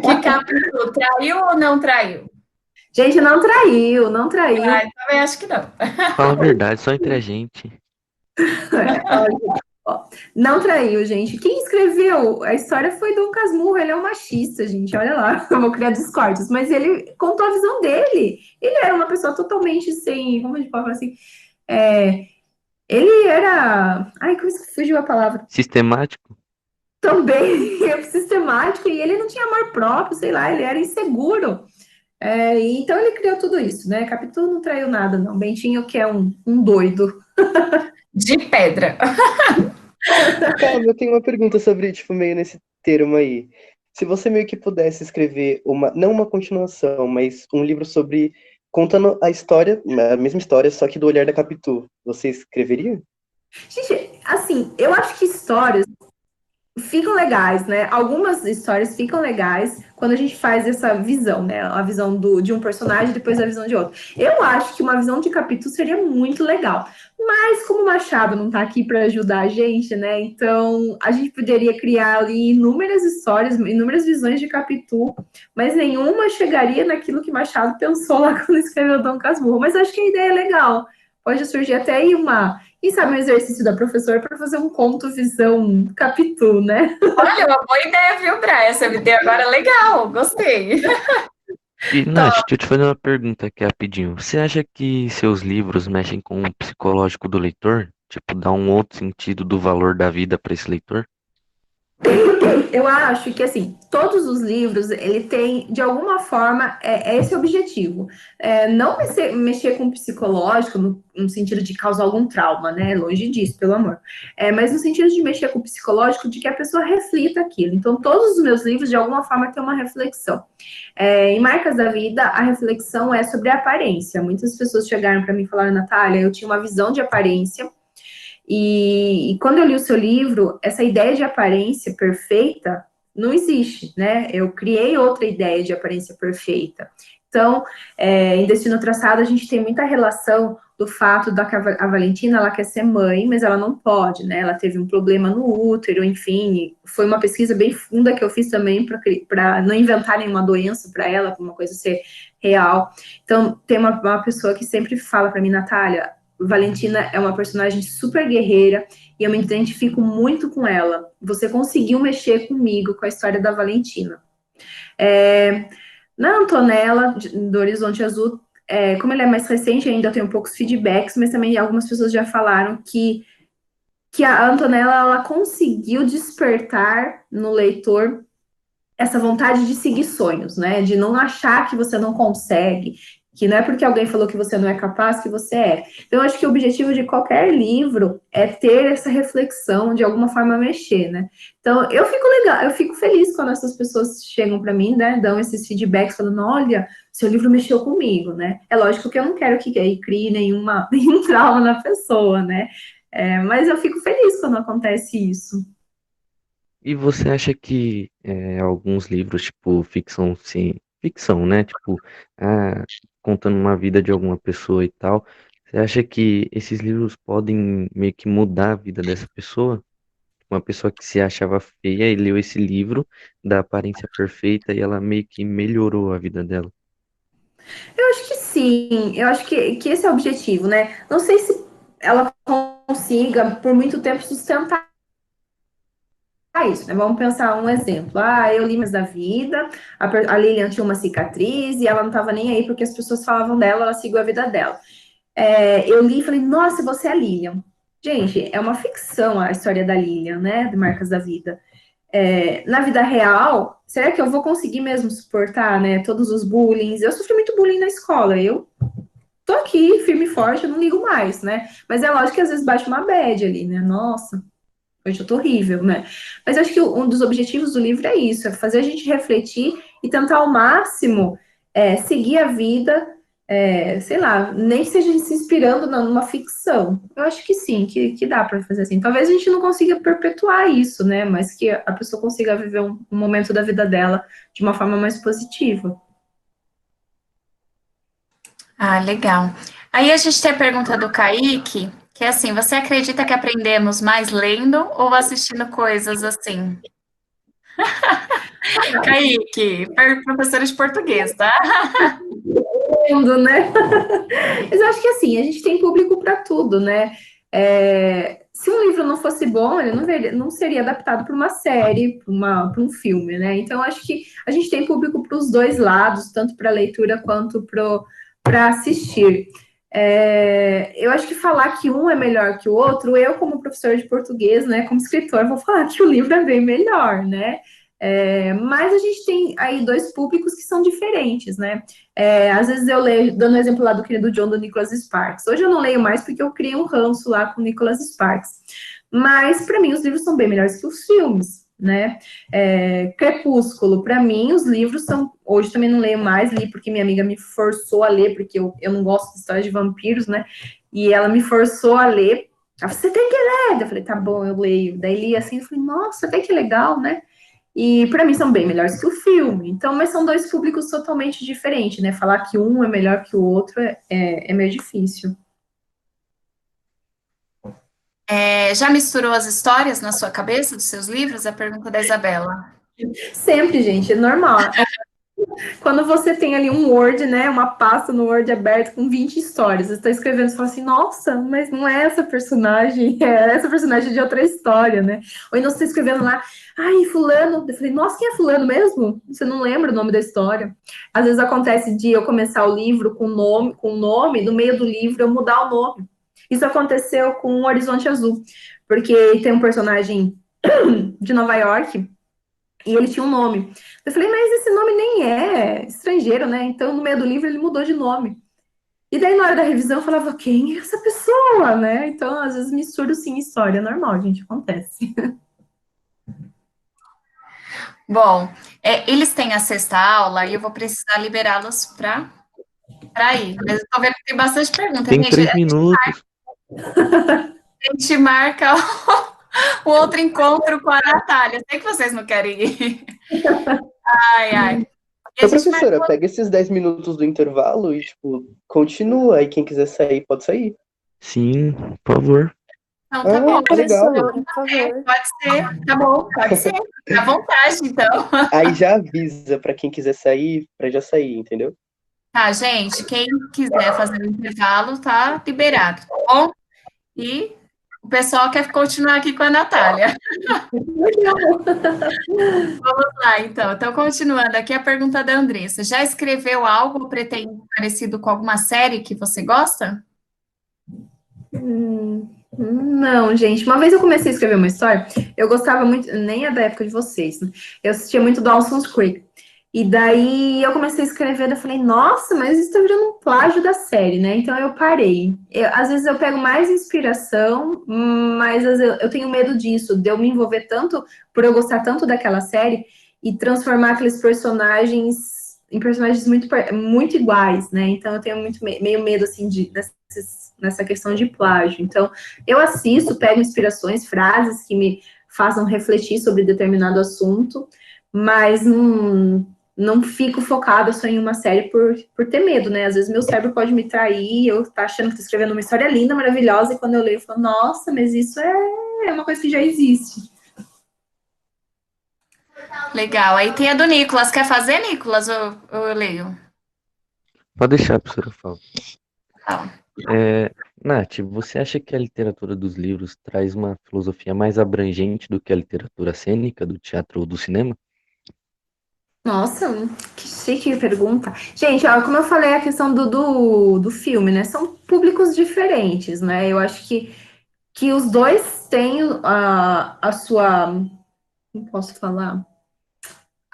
que Capitu traiu ou não traiu? Gente, não traiu, não traiu. Também acho que não. Fala a verdade, só entre a gente. Olha, Não traiu, gente. Quem escreveu a história foi Dom Casmurro. Ele é um machista, gente. Olha lá, eu vou criar discórdias. Mas ele contou a visão dele. Ele era uma pessoa totalmente sem. Como a gente pode falar assim? Ele era. Ai, como é que fugiu a palavra? Sistemático? Também sistemático. E ele não tinha amor próprio, sei lá, ele era inseguro. Então ele criou tudo isso, né? Capitu não traiu nada, não. Bentinho que é um doido. De pedra. Calma, eu tenho uma pergunta sobre, tipo, meio nesse termo aí. Se você meio que pudesse escrever não uma continuação, mas um livro sobre, contando a história, a mesma história, só que do olhar da Capitu, você escreveria? Gente, assim, eu acho que histórias ficam legais, né? Algumas histórias ficam legais quando a gente faz essa visão, né? A visão de um personagem, depois a visão de outro. Eu acho que uma visão de Capitu seria muito legal. Mas como o Machado não tá aqui para ajudar a gente, né? Então a gente poderia criar ali inúmeras histórias, inúmeras visões de Capitu, mas nenhuma chegaria naquilo que Machado pensou lá quando escreveu Dom Casmurro. Mas acho que a ideia é legal. Pode surgir até aí quem sabe um exercício da professora para fazer um conto visão Capitu, né? Olha, uma boa ideia, viu, Bra? Essa ideia agora é legal, gostei. E, Nath, deixa eu te fazer uma pergunta aqui rapidinho. Você acha que seus livros mexem com o psicológico do leitor? Tipo, dá um outro sentido do valor da vida para esse leitor? Eu acho que, assim, todos os livros, ele tem, de alguma forma, esse objetivo. Não mexer com o psicológico, no sentido de causar algum trauma, né? Longe disso, pelo amor. Mas no sentido de mexer com o psicológico, de que a pessoa reflita aquilo. Então, todos os meus livros, de alguma forma, têm uma reflexão. Em Marcas da Vida, a reflexão é sobre a aparência. Muitas pessoas chegaram para mim e falaram, Natália, eu tinha uma visão de aparência. E quando eu li o seu livro, essa ideia de aparência perfeita não existe, né? Eu criei outra ideia de aparência perfeita. Então, em Destino Traçado, a gente tem muita relação do fato da que a Valentina, ela quer ser mãe, mas ela não pode, né? Ela teve um problema no útero, enfim. Foi uma pesquisa bem funda que eu fiz também para não inventar nenhuma doença para ela, para uma coisa ser real. Então, tem uma pessoa que sempre fala para mim, Natália, Valentina é uma personagem super guerreira e eu me identifico muito com ela. Você conseguiu mexer comigo com a história da Valentina. Na Antonella, do Horizonte Azul, como ela é mais recente, ainda tem poucos feedbacks, mas também algumas pessoas já falaram que a Antonella, ela conseguiu despertar no leitor essa vontade de seguir sonhos, né? De não achar que você não consegue, que não é porque alguém falou que você não é capaz que você é. Então, eu acho que o objetivo de qualquer livro é ter essa reflexão, de alguma forma mexer, né? Então, eu fico feliz quando essas pessoas chegam para mim, né, dão esses feedbacks falando, olha, seu livro mexeu comigo, né? É lógico que eu não quero que crie nenhum trauma na pessoa, né? Mas eu fico feliz quando acontece isso. E você acha que alguns livros, tipo, ficção, né? Tipo, contando uma vida de alguma pessoa e tal, você acha que esses livros podem meio que mudar a vida dessa pessoa? Uma pessoa que se achava feia e leu esse livro da aparência perfeita e ela meio que melhorou a vida dela. Eu acho que sim, eu acho que esse é o objetivo, né? Não sei se ela consiga, por muito tempo, sustentar isso, né? Vamos pensar um exemplo. Eu li Mais da Vida, a Lilian tinha uma cicatriz e ela não estava nem aí porque as pessoas falavam dela, ela seguiu a vida dela. Eu li e falei, nossa, você é a Lilian. Gente, é uma ficção a história da Lilian, né? De Marcas da Vida. Na vida real, será que eu vou conseguir mesmo suportar, né? Todos os bullying? Eu sofri muito bullying na escola, eu tô aqui, firme e forte, eu não ligo mais, né? Mas é lógico que às vezes bate uma bad ali, né? Nossa, hoje eu tô horrível, né? Mas acho que um dos objetivos do livro é isso, é fazer a gente refletir e tentar ao máximo seguir a vida, sei lá, nem que seja se inspirando numa ficção. Eu acho que sim, que dá para fazer assim. Talvez a gente não consiga perpetuar isso, né? Mas que a pessoa consiga viver um momento da vida dela de uma forma mais positiva. Legal. Aí a gente tem a pergunta do Kaique, que é assim, você acredita que aprendemos mais lendo ou assistindo coisas assim? Kaique, professora de português, tá? Né? Mas eu acho que assim, a gente tem público para tudo, né? Se um livro não fosse bom, ele não seria adaptado para uma série, para um filme, né? Então, acho que a gente tem público para os dois lados, tanto para leitura quanto para assistir. Eu acho que falar que um é melhor que o outro, eu, como professor de português, né, como escritor, vou falar que o livro é bem melhor, né? Mas a gente tem aí dois públicos que são diferentes, né? Às vezes eu leio, dando o exemplo lá do querido John, do Nicholas Sparks. Hoje eu não leio mais porque eu criei um ranço lá com o Nicholas Sparks. Mas, para mim, os livros são bem melhores que os filmes, né? Crepúsculo, para mim, os livros são... Hoje também não leio mais, li porque minha amiga me forçou a ler, porque eu não gosto de histórias de vampiros, né? E ela me forçou a ler. Ela falou, você tem que ler! Eu falei, tá bom, eu leio. Daí li assim, eu falei, nossa, até que legal, né? E para mim são bem melhores que o filme. Então, mas são dois públicos totalmente diferentes, né? Falar que um é melhor que o outro é meio difícil. Já misturou as histórias na sua cabeça dos seus livros? A pergunta da Isabela. Sempre, gente, é normal. Quando você tem ali um Word, né, uma pasta no Word aberto com 20 histórias, você está escrevendo, você fala assim, nossa, mas não é essa personagem, é essa personagem de outra história, né? Ou então você está escrevendo lá, ai, fulano, eu falei, nossa, quem é fulano mesmo? Você não lembra o nome da história. Às vezes acontece de eu começar o livro com nome, no meio do livro eu mudar o nome. Isso aconteceu com o Horizonte Azul, porque tem um personagem de Nova York, e ele tinha um nome. Eu falei, mas esse nome nem é estrangeiro, né? Então, no meio do livro, ele mudou de nome. E daí, na hora da revisão, eu falava, quem é essa pessoa, né? Então, às vezes, misturo, sim, história. É normal, gente, acontece. Bom, eles têm a sexta aula e eu vou precisar liberá-los para ir. Mas eu tô vendo que tem bastante pergunta, Tem gente. 3 minutos. A gente marca um outro encontro com a Natália. Sei que vocês não querem ir. Ai, ai. E a Ô, gente professora, marcou... pega esses 10 minutos do intervalo e, tipo, continua. Aí quem quiser sair, pode sair. Sim, por favor. Não, tá bom. Que legal. Por favor. Pode ser. Tá bom, pode ser. À vontade, então. Aí já avisa pra quem quiser sair, pra já sair, entendeu? Tá, gente, quem quiser fazer o intervalo, tá liberado, tá bom? E o pessoal quer continuar aqui com a Natália. Vamos lá, então. Então, continuando aqui, a pergunta da Andressa. Já escreveu algo ou pretende parecido com alguma série que você gosta? Não, gente. Uma vez eu comecei a escrever uma história, eu gostava muito, nem é da época de vocês, né? Eu assistia muito Dawson's Creek. E daí eu comecei a escrever, eu falei, nossa, mas isso tá virando um plágio da série, né? Então eu parei. Às vezes eu pego mais inspiração, mas às vezes eu tenho medo disso, de eu me envolver tanto, por eu gostar tanto daquela série, e transformar aqueles personagens em personagens muito iguais, né? Então eu tenho meio medo, assim, nessa questão de plágio. Então, eu assisto, pego inspirações, frases que me façam refletir sobre determinado assunto, mas não fico focada só em uma série por ter medo, né? Às vezes meu cérebro pode me trair, eu tá achando que tô escrevendo uma história linda, maravilhosa, e quando eu leio, eu falo, nossa, mas isso é uma coisa que já existe. Legal. Aí tem a do Nicolas. Quer fazer, Nicolas, ou eu leio? Pode deixar, professora Fala. Tá. Nath, você acha que a literatura dos livros traz uma filosofia mais abrangente do que a literatura cênica, do teatro ou do cinema? Nossa, que chique pergunta. Gente, ó, como eu falei, a questão do filme, né? São públicos diferentes, né? Eu acho que os dois têm a sua, não posso falar,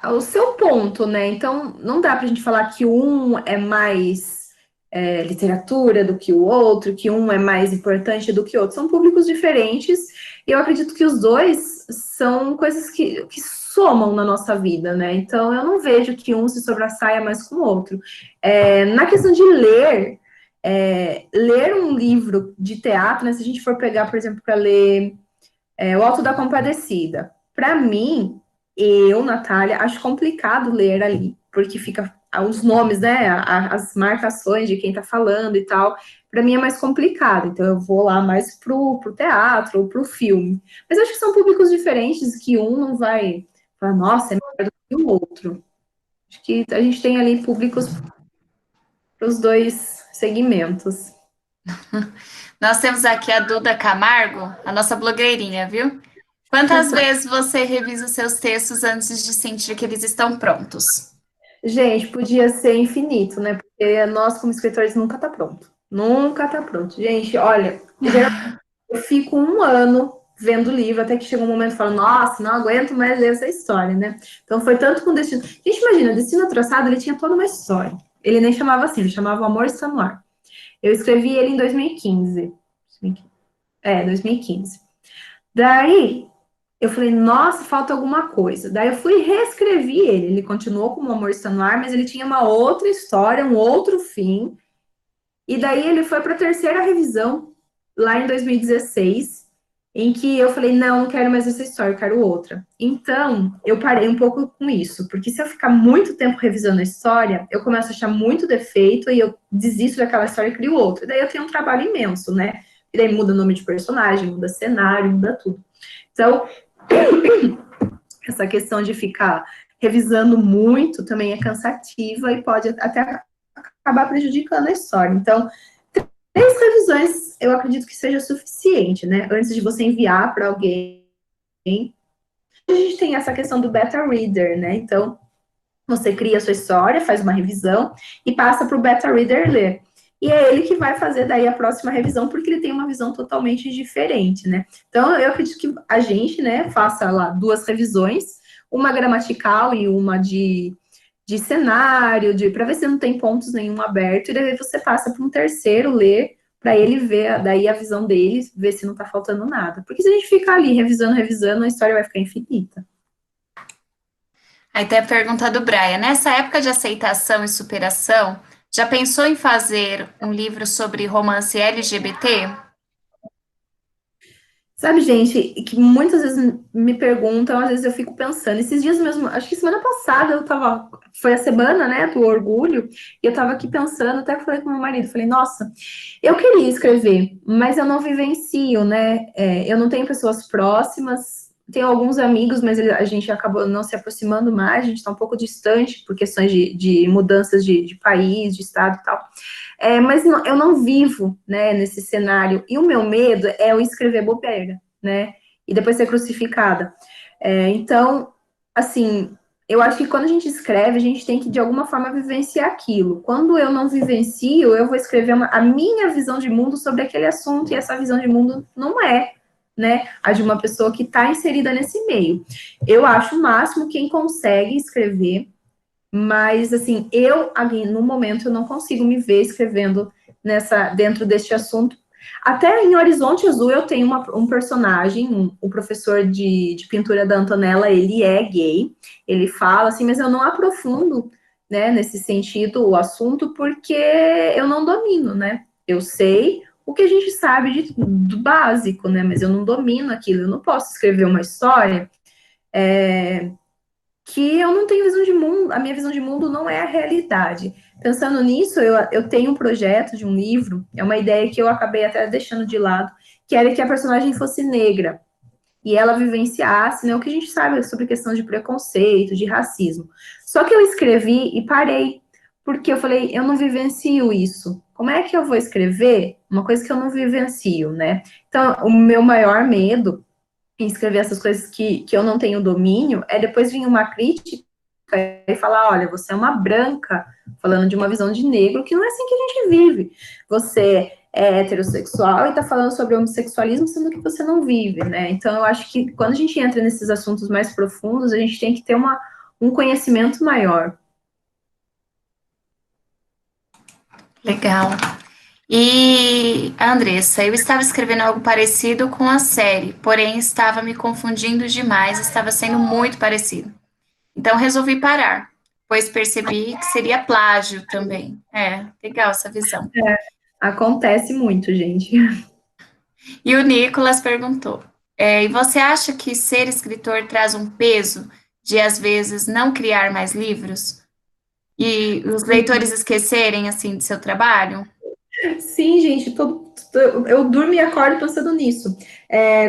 o seu ponto, né? Então, não dá pra gente falar que um é mais literatura do que o outro, que um é mais importante do que o outro. São públicos diferentes e eu acredito que os dois são coisas que somam na nossa vida, né? Então, eu não vejo que um se sobressaia mais com o outro. Na questão de ler, ler um livro de teatro, né? Se a gente for pegar, por exemplo, para ler O Alto da Compadecida, para mim, eu, Natália, acho complicado ler ali, porque fica os nomes, né, as marcações de quem tá falando e tal, para mim é mais complicado, então eu vou lá mais pro teatro ou pro filme. Mas acho que são públicos diferentes, que um não vai falar, nossa, é melhor do que o outro. Acho que a gente tem ali públicos para os dois segmentos. Nós temos aqui a Duda Camargo, a nossa blogueirinha, viu? Quantas vezes você revisa os seus textos antes de sentir que eles estão prontos? Gente, podia ser infinito, né? Porque nós, como escritores, nunca tá pronto. Nunca tá pronto. Gente, olha, geralmente eu fico um ano vendo o livro, até que chega um momento e falo, nossa, não aguento mais ler essa história, né? Então foi tanto com Destino. Gente, imagina, Destino Traçado, ele tinha toda uma história. Ele nem chamava assim, ele chamava O Amor Está no Ar. Eu escrevi ele em 2015. 2015. Daí, eu falei, nossa, falta alguma coisa. Daí eu fui e reescrevi ele. Ele continuou como O Amor Está no Ar, mas ele tinha uma outra história, um outro fim. E daí ele foi para a terceira revisão, lá em 2016, em que eu falei, não quero mais essa história, eu quero outra. Então, eu parei um pouco com isso, porque se eu ficar muito tempo revisando a história, eu começo a achar muito defeito e eu desisto daquela história e crio outra. Daí eu tenho um trabalho imenso, né? E daí muda o nome de personagem, muda cenário, muda tudo. Então, essa questão de ficar revisando muito também é cansativa e pode até acabar prejudicando a história. Então, 3 revisões eu acredito que seja suficiente, né? Antes de você enviar para alguém. A gente tem essa questão do beta reader, né? Então, você cria a sua história, faz uma revisão e passa para o beta reader ler. E é ele que vai fazer daí a próxima revisão, porque ele tem uma visão totalmente diferente, né? Então, eu acredito que a gente, né, faça lá 2 revisões, uma gramatical e uma de cenário, para ver se não tem pontos nenhum aberto, e daí você passa para um terceiro ler, para ele ver daí a visão dele, ver se não está faltando nada. Porque se a gente ficar ali revisando, a história vai ficar infinita. Aí tem a pergunta do Brian. Nessa época de aceitação e superação, já pensou em fazer um livro sobre romance LGBT? Sabe, gente, que muitas vezes me perguntam, às vezes eu fico pensando, esses dias mesmo, acho que semana passada foi a semana, né, do orgulho, e eu tava aqui pensando, até falei com meu marido, falei, nossa, eu queria escrever, mas eu não vivencio, né, eu não tenho pessoas próximas, tenho alguns amigos, mas a gente acabou não se aproximando mais, a gente tá um pouco distante por questões de mudanças de país, de estado e tal. Mas não, eu não vivo, né, nesse cenário. E o meu medo é eu escrever bobeira, né? E depois ser crucificada. Então, assim, eu acho que quando a gente escreve, a gente tem que, de alguma forma, vivenciar aquilo. Quando eu não vivencio, eu vou escrever a minha visão de mundo sobre aquele assunto, e essa visão de mundo não é, né, a de uma pessoa que está inserida nesse meio. Eu acho o máximo quem consegue escrever. Mas, assim, no momento, eu não consigo me ver escrevendo dentro deste assunto. Até em Horizonte Azul, eu tenho um personagem, o professor de pintura da Antonella, ele é gay, ele fala assim, mas eu não aprofundo, né, nesse sentido, o assunto, porque eu não domino, né? Eu sei o que a gente sabe do básico, né? Mas eu não domino aquilo, eu não posso escrever uma história que eu não tenho visão de mundo, a minha visão de mundo não é a realidade. Pensando nisso, eu tenho um projeto de um livro, é uma ideia que eu acabei até deixando de lado, que era que a personagem fosse negra, e ela vivenciasse, né, o que a gente sabe sobre questão de preconceito, de racismo. Só que eu escrevi e parei, porque eu falei, eu não vivencio isso. Como é que eu vou escrever uma coisa que eu não vivencio, né? Então, o meu maior medo em escrever essas coisas que eu não tenho domínio, é depois vir uma crítica e falar, olha, você é uma branca, falando de uma visão de negro, que não é assim que a gente vive. Você é heterossexual e está falando sobre homossexualismo, sendo que você não vive, né? Então, eu acho que quando a gente entra nesses assuntos mais profundos, a gente tem que ter um conhecimento maior. Legal. E, Andressa, eu estava escrevendo algo parecido com a série, porém estava me confundindo demais, estava sendo muito parecido. Então resolvi parar, pois percebi que seria plágio também. Legal essa visão. Acontece muito, gente. E o Nicolas perguntou: e você acha que ser escritor traz um peso de, às vezes, não criar mais livros? E os leitores esquecerem, assim, de seu trabalho? Sim, gente, eu durmo e acordo pensando nisso.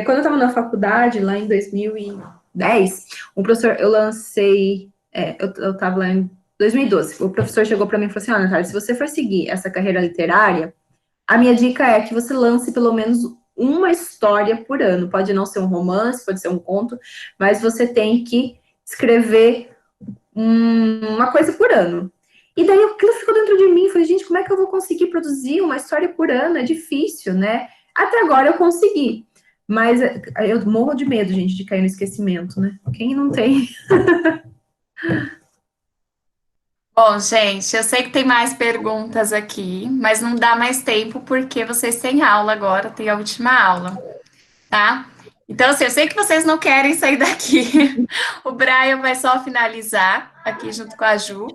Quando eu estava na faculdade, lá em 2010, eu lancei, eu estava lá em 2012, o professor chegou para mim e falou assim, Natália, se você for seguir essa carreira literária, a minha dica é que você lance pelo menos uma história por ano. Pode não ser um romance, pode ser um conto, mas você tem que escrever uma coisa por ano. E daí aquilo ficou dentro de mim. Falei, gente, como é que eu vou conseguir produzir uma história por ano? É difícil, né? Até agora eu consegui. Mas eu morro de medo, gente, de cair no esquecimento, né? Quem não tem? Bom, gente, eu sei que tem mais perguntas aqui, mas não dá mais tempo porque vocês têm aula agora, tem a última aula, tá? Então, assim, eu sei que vocês não querem sair daqui. O Brian vai só finalizar aqui junto com a Ju.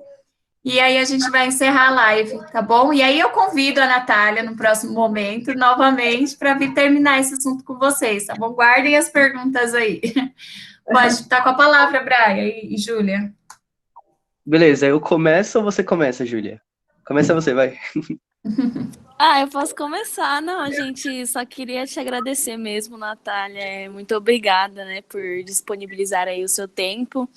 E aí a gente vai encerrar a live, tá bom? E aí eu convido a Natália no próximo momento, novamente, para vir terminar esse assunto com vocês, tá bom? Guardem as perguntas aí. Pode estar com a palavra, Brian e Júlia. Beleza, eu começo ou você começa, Júlia? Começa você, vai. Eu posso começar. Não, gente, só queria te agradecer mesmo, Natália. Muito obrigada, né, por disponibilizar aí o seu tempo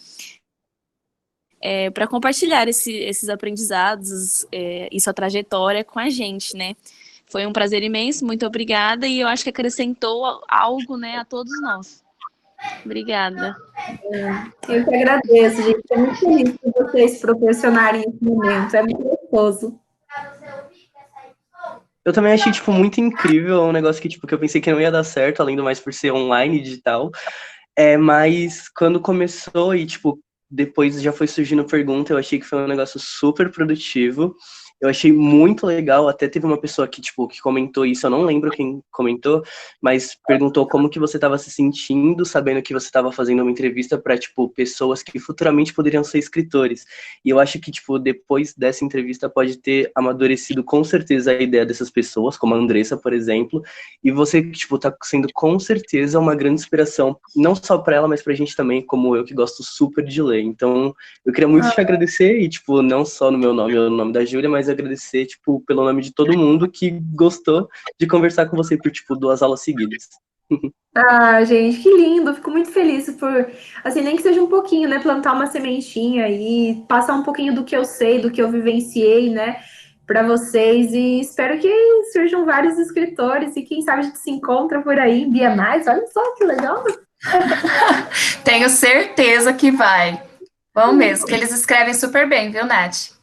para compartilhar esses aprendizados e sua trajetória com a gente, né? Foi um prazer imenso, muito obrigada, e eu acho que acrescentou algo, né, a todos nós. Obrigada. Eu que agradeço, gente. Estou muito feliz por vocês proporcionarem esse momento. É muito gostoso. Eu também achei, tipo, muito incrível, um negócio que, tipo, que eu pensei que não ia dar certo, além do mais por ser online, digital. Mas quando começou e, tipo, depois já foi surgindo pergunta, eu achei que foi um negócio super produtivo. Eu achei muito legal, até teve uma pessoa que, tipo, que comentou isso, eu não lembro quem comentou, mas perguntou como que você estava se sentindo, sabendo que você estava fazendo uma entrevista para, tipo, pessoas que futuramente poderiam ser escritores. E eu acho que, tipo, depois dessa entrevista pode ter amadurecido com certeza a ideia dessas pessoas, como a Andressa, por exemplo, e você, tipo, tá sendo com certeza uma grande inspiração, não só para ela, mas pra gente também, como eu, que gosto super de ler. Então, eu queria muito te agradecer, e, tipo, não só no meu nome ou no nome da Júlia, mas agradecer, tipo, pelo nome de todo mundo que gostou de conversar com você por, tipo, 2 aulas seguidas. Gente, que lindo. Fico muito feliz por, assim, nem que seja um pouquinho, né? Plantar uma sementinha e passar um pouquinho do que eu sei, do que eu vivenciei, né? Para vocês. E espero que surjam vários escritores e quem sabe a gente se encontra por aí em Bienais. Olha só que legal. Tenho certeza que vai. Vamos mesmo, que eles escrevem super bem, viu, Nath?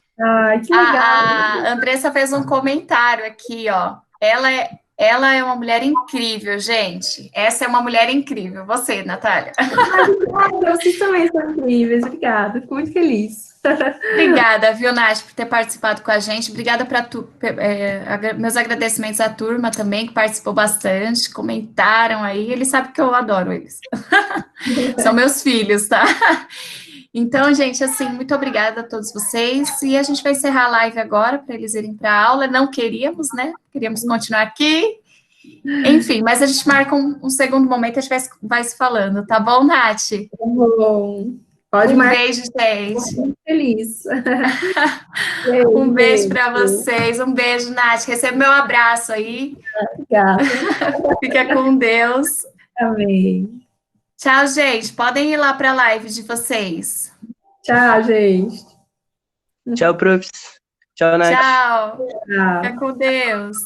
Que legal. A Andressa fez um comentário aqui, ó. Ela é uma mulher incrível, gente. Essa é uma mulher incrível. Você, Natália. Obrigada, vocês também são incríveis. Obrigada, fico muito feliz. Obrigada, viu, Nath, por ter participado com a gente. Obrigada para meus agradecimentos à turma também, que participou bastante, comentaram aí. Eles sabem que eu adoro eles. São meus filhos, tá? Então, gente, assim, muito obrigada a todos vocês. E a gente vai encerrar a live agora para eles irem para a aula. Não queríamos, né? Queríamos continuar aqui. Enfim, mas a gente marca um segundo momento e a gente vai se falando, tá bom, Nath? Tá bom. Pode Um beijo, gente. Muito feliz. Um beijo para vocês. Um beijo, Nath. Receba meu abraço aí. Obrigada. Fica com Deus. Amém. Tchau, gente. Podem ir lá para a live de vocês. Tchau, gente. Tchau, profs. Tchau, Nath. Tchau. Tchau. Fica com Deus.